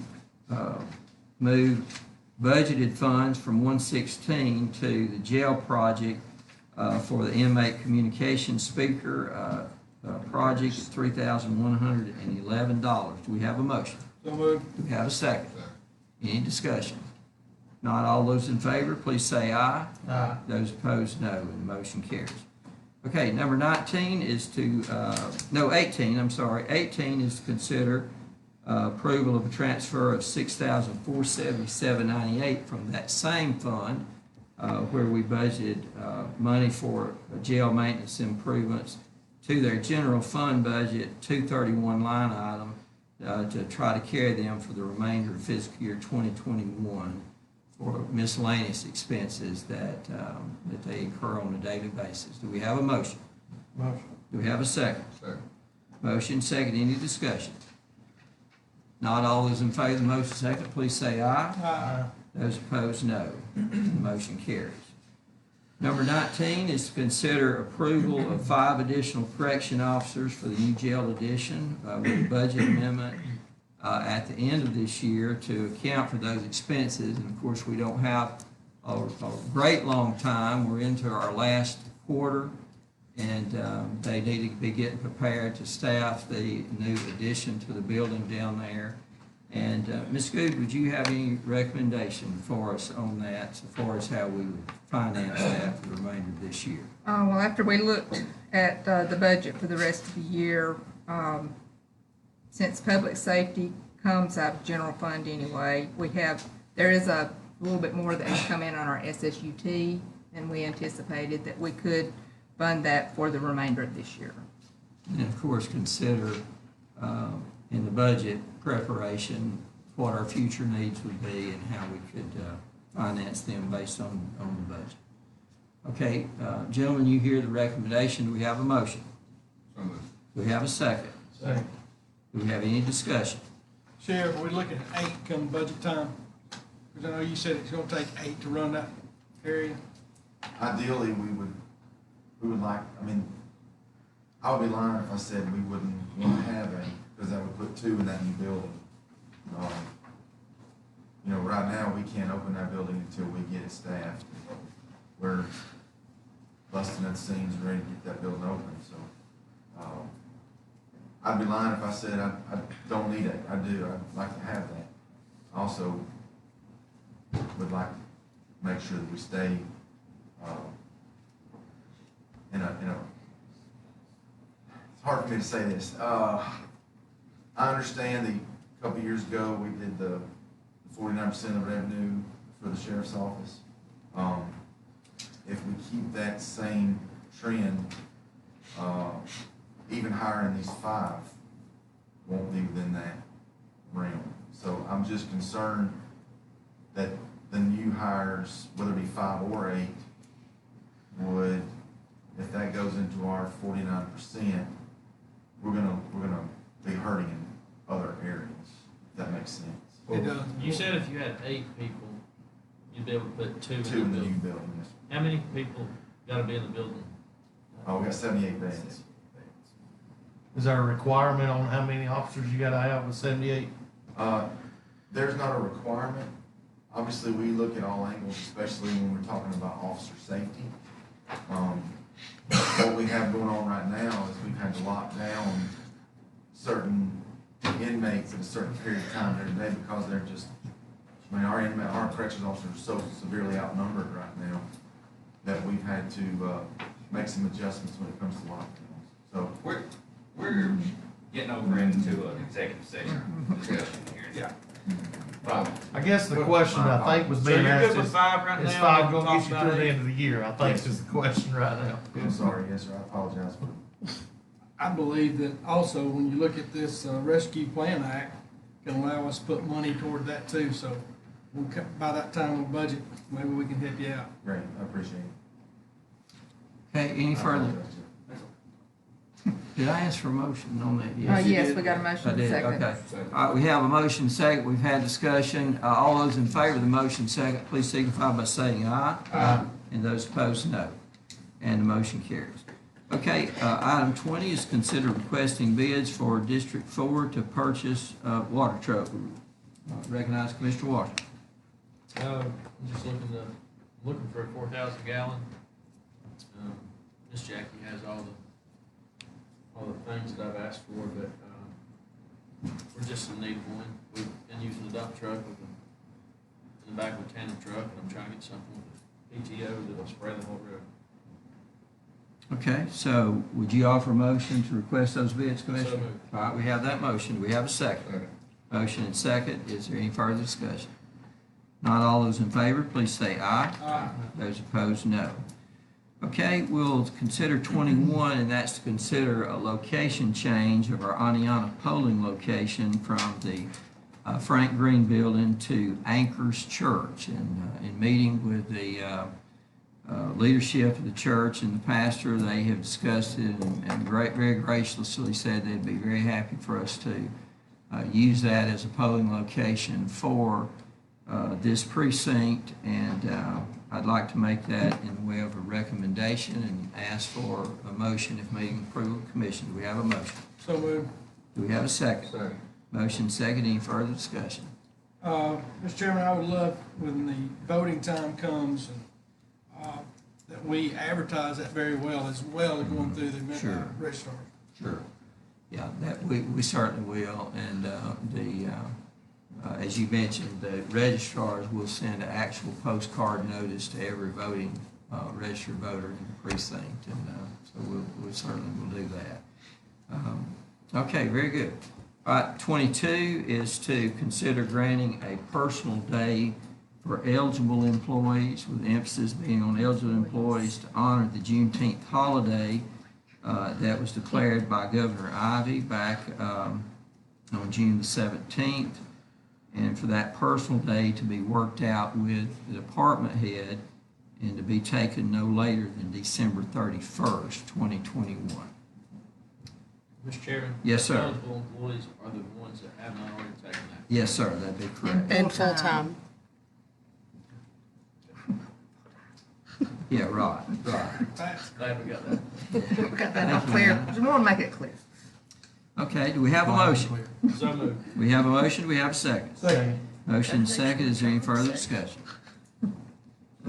move budgeted funds from 116 to the jail project for the inmate communication speaker project at $3,111. Do we have a motion? So moved. Do we have a second? Any discussion? Not all those in favor, please say aye. Aye. Those opposed, no, and the motion carries. Okay, number 19 is to, 18, I'm sorry. 18 is to consider approval of a transfer of $6,477.98 from that same fund where we budgeted money for jail maintenance improvements to their general fund budget 231 line item to try to carry them for the remainder of fiscal year 2021 for miscellaneous expenses that they incur on a daily basis. Do we have a motion? Motion. Do we have a second? Second. Motion second. Any discussion? Not all those in favor of the motion second, please say aye. Aye. Those opposed, no. The motion carries. Number 19 is to consider approval of 5 additional correction officers for the new jail addition with a budget amendment at the end of this year to account for those expenses. And of course, we don't have a great long time. We're into our last quarter, and they need to be getting prepared to staff the new addition to the building down there. And Ms. Good, would you have any recommendation for us on that, as far as how we would finance that for the remainder of this year? Well, after we looked at the budget for the rest of the year, since public safety comes out of general fund anyway, there is a little bit more that has come in on our SSUT than we anticipated, that we could fund that for the remainder of this year. And of course, consider in the budget preparation what our future needs would be and how we could finance them based on the budget. Okay, gentlemen, you hear the recommendation. Do we have a motion? So moved. Do we have a second? Second. Do we have any discussion? Sheriff, we're looking at 8 come budget time. Because I know you said it's gonna take 8 to run that area. Ideally, we would like, I mean, I would be lying if I said we wouldn't want to have a, because that would put 2 in that new building. You know, right now, we can't open that building until we get it staffed. We're busting at the seams and ready to get that building open, so. I'd be lying if I said I don't need it. I do, I'd like to have that. Also, would like to make sure that we stay, in a, it's hard for me to say this. I understand a couple years ago, we did the 49% of revenue for the sheriff's office. If we keep that same trend, even hiring these 5 won't be within that realm. So I'm just concerned that the new hires, whether it be 5 or 8, would, if that goes into our 49%, we're gonna be hurting in other areas. If that makes sense. It does. You said if you had 8 people, you'd be able to put 2 in the 2 in the new building. building. Yes. How many people gotta be in the building? Oh, we got 78 beds. Is there a requirement on how many officers you gotta have with 78? There's not a requirement. Obviously, we look at all angles, especially when we're talking about officer safety. What we have going on right now is we've had to lock down certain inmates at a certain period of time every day because they're just, I mean, our corrections officers are so severely outnumbered right now that we've had to make some adjustments when it comes to lockdowns. So We're getting over into an executive session discussion here. Yeah. I guess the question I think was So being you're asked good with is, 5 right now? is 5 We gonna can get you talk through about the 8? end of the year? I think is the question right now. I'm sorry, yes, sir, I apologize for I believe that also, when you look at this Rescue Plan Act, can allow us to put money toward that too, so by that time of budget, maybe we can help you out. Great, I appreciate it. Okay, any I further? apologize, sir. Did I ask for a motion on that? Yes, we got a I motion did, second. okay. All right, we have a motion second, we've had discussion. All those in favor of the motion second, please signify by saying aye. Aye. And those opposed, no. And the motion carries. Okay, item 20 is consider requesting bids for District 4 to purchase water truck. Recognize Commissioner Washington. I'm just looking for a 4,000 gallon. Miss Jackie has all the things that I've asked for, but, we're just in need of one. We've been using the dump truck in the back of a tandem truck, and I'm trying to get something with PTO that'll spray the whole road. Okay, so would you offer a motion to request those bids, Commissioner? So moved. All right, we have that motion. Do we have a second? Second. Motion and second. Is there any further discussion? Not all those in favor, please say aye. Aye. Those opposed, no. Okay, we'll consider 21, and that's to consider a location change of our Aniana polling location from the Frank Green Building to Anchors Church. And in meeting with the leadership of the church and the pastor, they have discussed it and very graciously said they'd be very happy for us to use that as a polling location for this precinct, and I'd like to make that in the way of a recommendation and ask for a motion if meeting approval of the commission. Do we have a motion? So moved. Do we have a second? Second. Motion second, any further discussion? Mr. Chairman, I would love when the voting time comes that we advertise that very well as going through the Sure. registrar. Sure. Yeah, that, we certainly will, and as you mentioned, the registrars will send an actual postcard notice to every voting, registered voter in the precinct, and so we certainly will do that. Okay, very good. All right, 22 is to consider granting a personal day for eligible employees, with emphasis being on eligible employees to honor the Juneteenth holiday that was declared by Governor Ivey back on June the 17th. And for that personal day to be worked out with the department head and to be taken no later than December 31st, 2021. Mr. Chairman? Yes, sir. Eligible employees are the ones that have not already taken that. Yes, sir, that'd be correct. And full-time. Yeah, right. Glad we got that. We got that all clear, just want to make it clear. Okay, do we have a motion? So moved. We have a motion, do we have a second? Second. Motion second, is there any further discussion?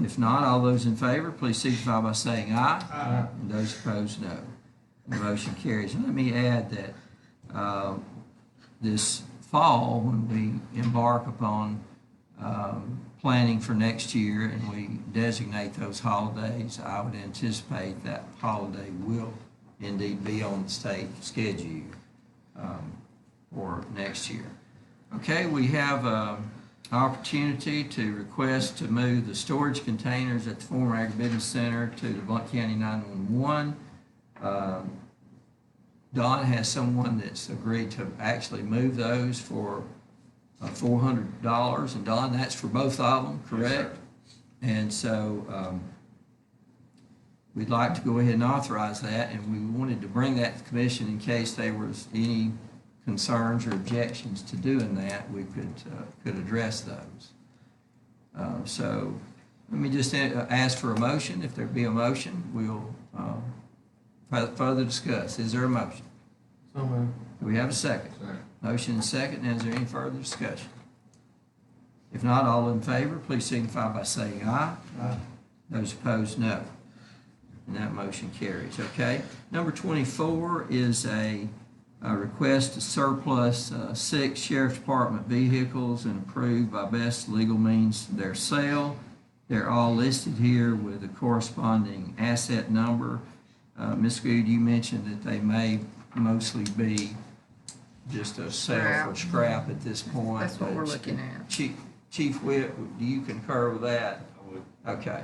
If not, all those in favor, please signify by saying aye. Aye. And those opposed, no. The motion carries. And let me add that this fall, when we embark upon planning for next year and we designate those holidays, I would anticipate that holiday will indeed be on the state schedule for next year. Okay, we have opportunity to request to move the storage containers at the former Agribusiness Center to the Blount County 911. Don has someone that's agreed to actually move those for $400, and Don, that's for both of them, correct? And so we'd like to go ahead and authorize that, and we wanted to bring that to the commission in case there was any concerns or objections to doing that, we could address those. So let me just ask for a motion. If there be a motion, we'll further discuss. Is there a motion? So moved. Do we have a second? Second. Motion and second, and is there any further discussion? If not, all in favor, please signify by saying aye. Aye. Those opposed, no. And that motion carries, okay? Number 24 is a request to surplus 6 Sheriff's Department vehicles and approve by best legal means their sale. They're all listed here with a corresponding asset number. Ms. Good, you mentioned that they may mostly be just a sale for scrap at this point. That's what we're looking at. Chief Whip, do you concur with that? I would. Okay.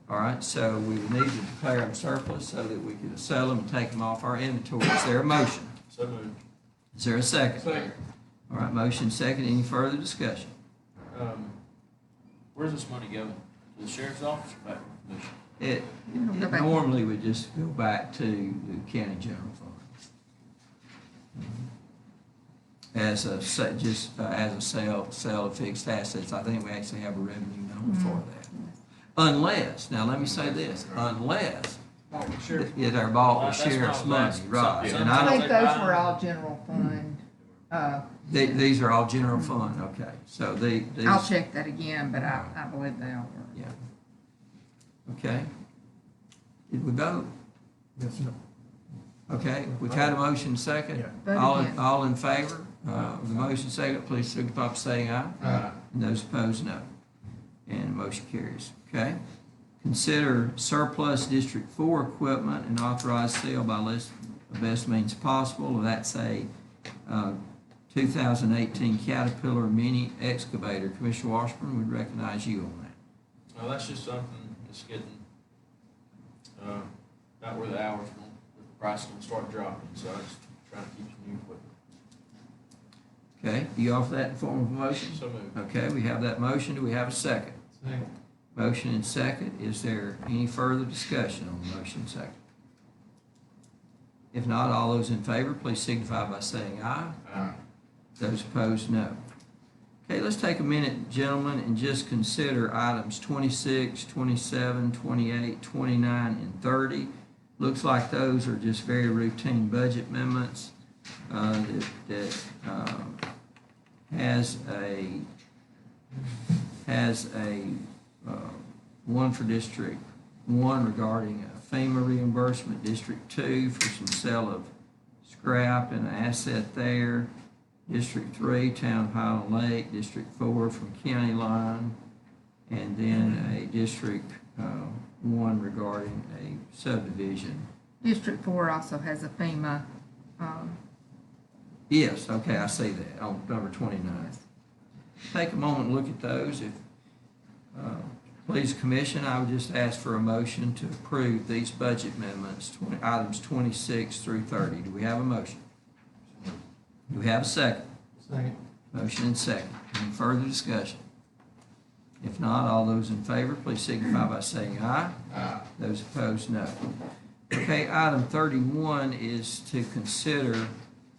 All right, so we would need to declare them surplus so that we could sell them and take them off our inventory. Is there a motion? So moved. Is there a second? Second. All right, motion second. Any further discussion? Where's this money going? To the sheriff's office or back to the commission? It normally would just go back to the county general fund. As a sale of fixed assets. I think we actually have a revenue number for that. Unless, now let me say this, unless they're bought with That's what I sheriff's was money, asking. right? Some- And I I think those were all general fund. these are all general fund, okay. So these. I'll check that again, but I believe they all were. Yeah. Okay. Did we vote? Yes, sir. Okay, we've had a motion second. Yeah. Vote again. All in favor of the motion second, please signify by saying aye. Aye. And those opposed, no. And the motion carries, okay? Consider surplus District 4 equipment and authorize sale by the best means possible. That's a 2018 Caterpillar mini excavator. Commissioner Washburn would recognize you on that. No, that's just something that's getting, about where the hours going, the price is gonna start dropping, so I just trying to keep some new equipment. Okay, do you offer that in form of a motion? So moved. Okay, we have that motion. Do we have a second? Second. Motion and second. Is there any further discussion on the motion second? If not, all those in favor, please signify by saying aye. Aye. Those opposed, no. Okay, let's take a minute, gentlemen, and just consider items 26, 27, 28, 29, and 30. Looks like those are just very routine budget amendments that has a one for District 1 regarding a FEMA reimbursement, District 2 for some sale of scrap and an asset there, District 3, Town of Highland Lake, District 4 from County Line, and then a District 1 regarding a subdivision. District 4 also has a FEMA, Yes, okay, I see that on number 29. Take a moment and look at those. If please, Commission, I would just ask for a motion to approve these budget amendments, items 26 through 30. Do we have a motion? Do we have a second? Second. Motion and second. Any further discussion? If not, all those in favor, please signify by saying aye. Aye. Those opposed, no. Okay, item 31 is to consider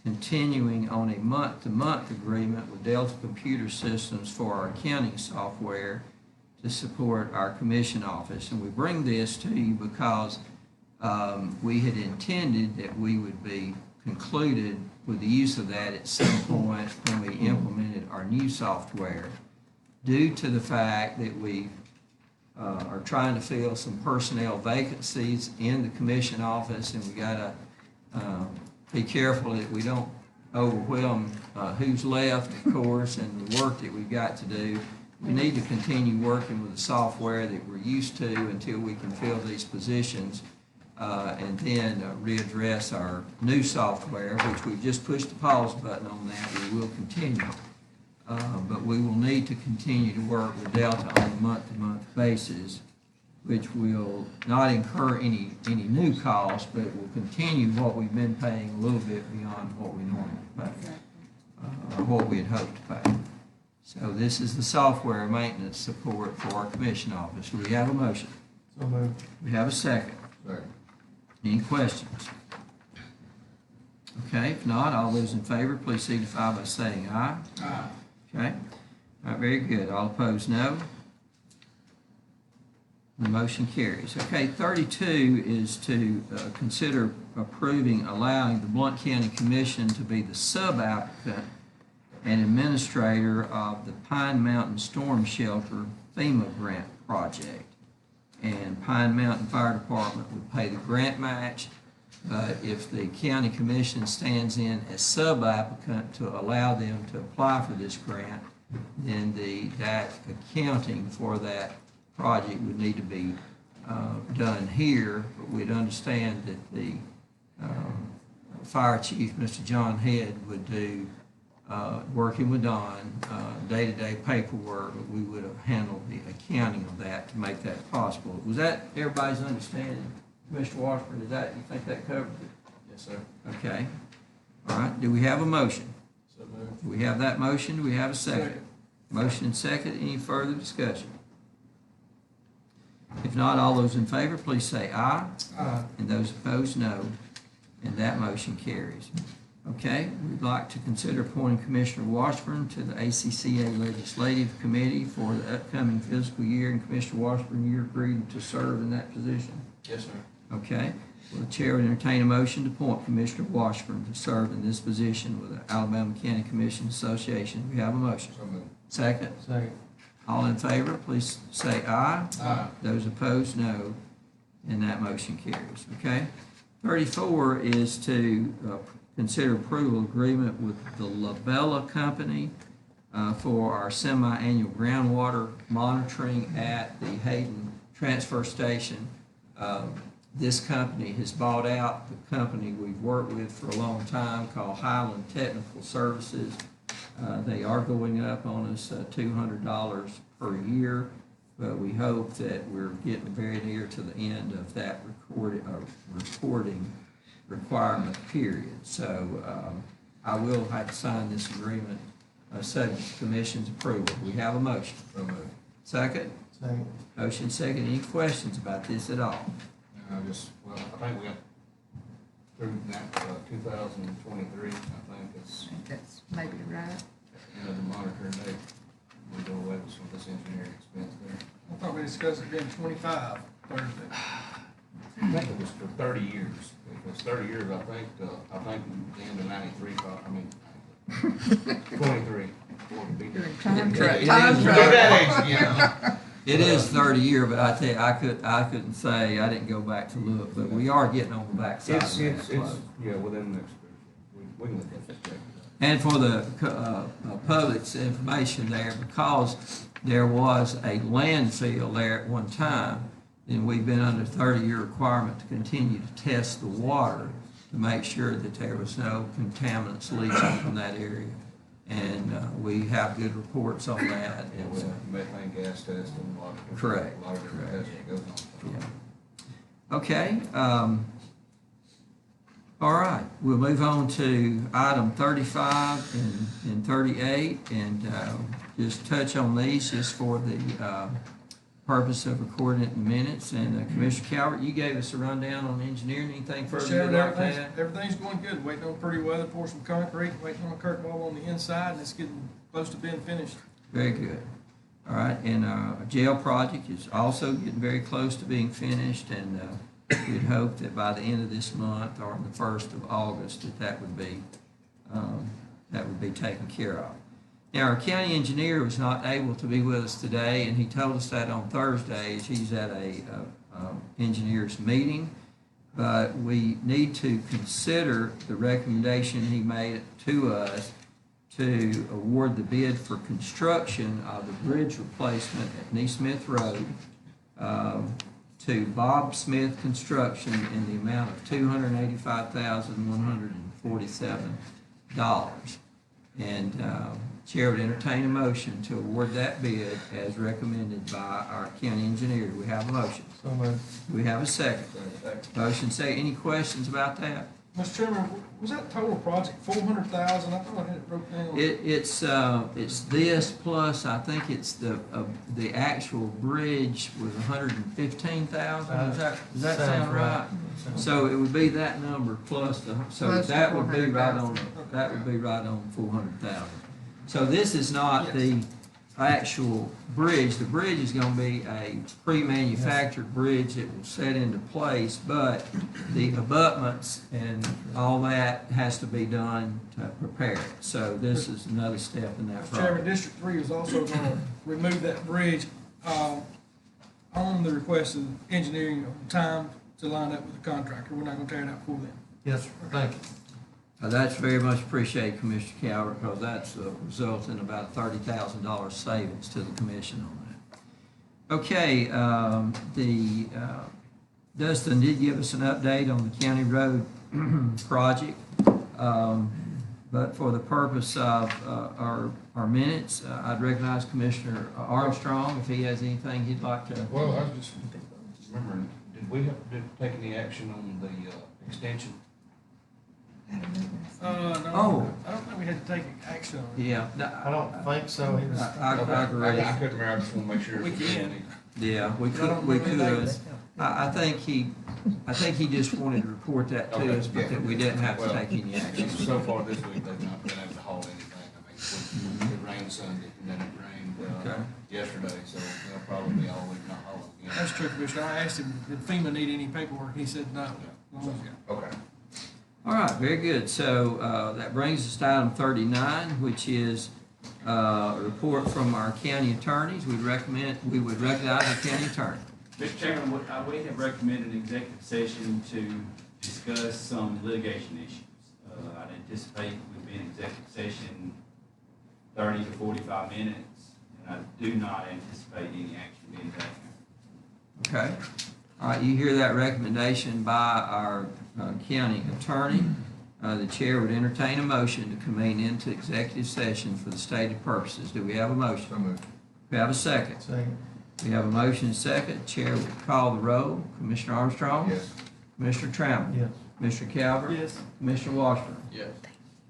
continuing on a month-to-month agreement with Delta Computer Systems for our accounting software to support our commission office. And we bring this to you because we had intended that we would be concluded with the use of that at some point when we implemented our new software. Due to the fact that we are trying to fill some personnel vacancies in the commission office, and we gotta be careful that we don't overwhelm who's left, of course, and the work that we've got to do. We need to continue working with the software that we're used to until we can fill these positions, and then readdress our new software, which we've just pushed the pause button on that. We will continue. But we will need to continue to work with Delta on a month-to-month basis, which will not incur any new costs, but it will continue what we've been paying a little bit beyond what we normally pay, or what we had hoped to pay. So this is the software maintenance support for our commission office. Do we have a motion? So moved. We have a second. Second. Any questions? Okay, if not, all those in favor, please signify by saying aye. Aye. Okay, all right, very good. All opposed, no. The motion carries. Okay, 32 is to consider approving, allowing the Blount County Commission to be the sub-applicant and administrator of the Pine Mountain Storm Shelter FEMA grant project. And Pine Mountain Fire Department would pay the grant match, but if the county commission stands in as sub-applicant to allow them to apply for this grant, then that accounting for that project would need to be done here. But we'd understand that the fire chief, Mr. John Head, would do, working with Don, day-to-day paperwork, but we would have handled the accounting of that to make that possible. Was that everybody's understanding? Mr. Washburn, you think that covered it? Yes, sir. Okay. All right, do we have a motion? So moved. Do we have that motion? Do we have a second? Motion and second. Any further discussion? If not, all those in favor, please say aye. Aye. And those opposed, no. And that motion carries. Okay, we'd like to consider appointing Commissioner Washburn to the ACCA Legislative Committee for the upcoming fiscal year. And Commissioner Washburn, you're agreed to serve in that position? Yes, sir. Okay. Well, the chair would entertain a motion to appoint Commissioner Washburn to serve in this position with the Alabama County Commission Association. We have a motion. So moved. Second. Second. All in favor, please say aye. Aye. Those opposed, no. And that motion carries. Okay. 34 is to consider approval agreement with the Labella Company for our semi-annual groundwater monitoring at the Hayden Transfer Station. This company has bought out the company we've worked with for a long time called Highland Technical Services. They are going up on us $200 per year, but we hope that we're getting very near to the end of that reporting requirement period. So I will have to sign this agreement subject to Commission's approval. We have a motion. So moved. Second? Second. Motion second. Any questions about this at all? I think we got through 2023, I think it's I think that's maybe right. end of the monitoring date. We go away with some of this engineering expense there. I thought we discussed it being 25 Thursday. I think it was for 30 years. If it's 30 years, I think the end of 93, I mean, 23. Doing time It travel. is Time right. travel. That age again. It is 30 year, but I tell you, I couldn't say, I didn't go back to look, but we are getting on the backside of that close. Yeah, within the next, we can look at that. And for the public's information there, because there was a landfill there at one time, then we've been under 30-year requirement to continue to test the water to make sure that there was no contaminants leaching from that area. And we have good reports on that. Yeah, with methane gas test and a lot of. Correct, A lot of different correct. testing goes on. Yeah. Okay, all right, we'll move on to item 35 and 38, and just touch on these just for the purpose of recording it in minutes. And Commissioner Calvert, you gave us a rundown on engineering. Anything further you'd Chairman, like to add? everything's going good. Waiting on pretty weather, pour some concrete, waiting on a curtain wall on the inside, and it's getting close to being finished. Very good. All right, and our jail project is also getting very close to being finished, and we'd hope that by the end of this month or the 1st of August, that would be taken care of. Now, our county engineer was not able to be with us today, and he told us that on Thursday, as he's at a engineers meeting. But we need to consider the recommendation he made to us to award the bid for construction of the bridge replacement at Neesmith Road to Bob Smith Construction in the amount of $285,147. And Chair would entertain a motion to award that bid as recommended by our county engineer. Do we have a motion? So moved. Do we have a second? Motion say, any questions about that? Mr. Chairman, was that total project 400,000? I thought I had it broke down. It's this plus, I think it's the actual bridge was 115,000. Does that Sounds sound right? right. So it would be that number plus so Plus the that would be right on, 400,000. that would be right on 400,000. So this is not the actual bridge. The bridge is gonna be a pre-manufactured bridge that will set into place, but the abutments and all that has to be done to prepare it. So this is another step in that Mr. Chairman, process. District 3 is also going to remove that bridge on the request of engineering time to line up with the contractor. We're not going to tear it out before then. Yes, sir. Thank you. That's very much appreciated, Commissioner Calvert, because that's resulting in about $30,000 savings to the commission on that. Okay, Dustin did give us an update on the county road project. But for the purpose of our minutes, I'd recognize Commissioner Armstrong if he has anything he'd like to. Well, I was just remembering, did we have to take any action on the extension? No, Oh. I don't think we had to take action on it. Yeah, I don't think so. He was. I agree. I couldn't remember, I just want to make sure. We can. Yeah, we I don't could, we remember could. that. I think he just wanted to report that to us, but that we didn't have to Well, take any action. So far this week, they've not been able to haul anything. I mean, it rained Sunday, and then it rained Okay. yesterday, so they'll probably be all week not hauling again. That's true, Commissioner. I asked him, did FEMA need any paperwork? He said no. Okay. All right, very good. So that brings us to item 39, which is a report from our county attorneys. We would recognize the county attorney. Mr. Chairman, we have recommended an executive session to discuss some litigation issues. I'd anticipate we'd be in executive session 30 to 45 minutes, and I do not anticipate any action being taken. Okay. All right, you hear that recommendation by our county attorney. The chair would entertain a motion to convene into executive session for the stated purposes. Do we have a motion? So moved. We have a second. Second. We have a motion and second. Chair will call the roll. Commissioner Armstrong? Yes. Commissioner Trammell? Yes. Commissioner Calvert? Yes. Commissioner Washburn? Yes.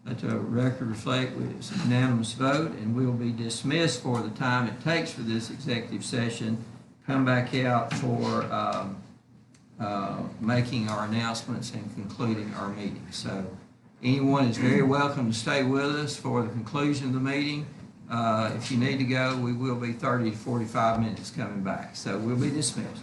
Let the record reflect it's a unanimous vote, and we will be dismissed for the time it takes for this executive session. Come back out for making our announcements and concluding our meeting. So anyone is very welcome to stay with us for the conclusion of the meeting. If you need to go, we will be 30 to 45 minutes coming back. So we'll be dismissed.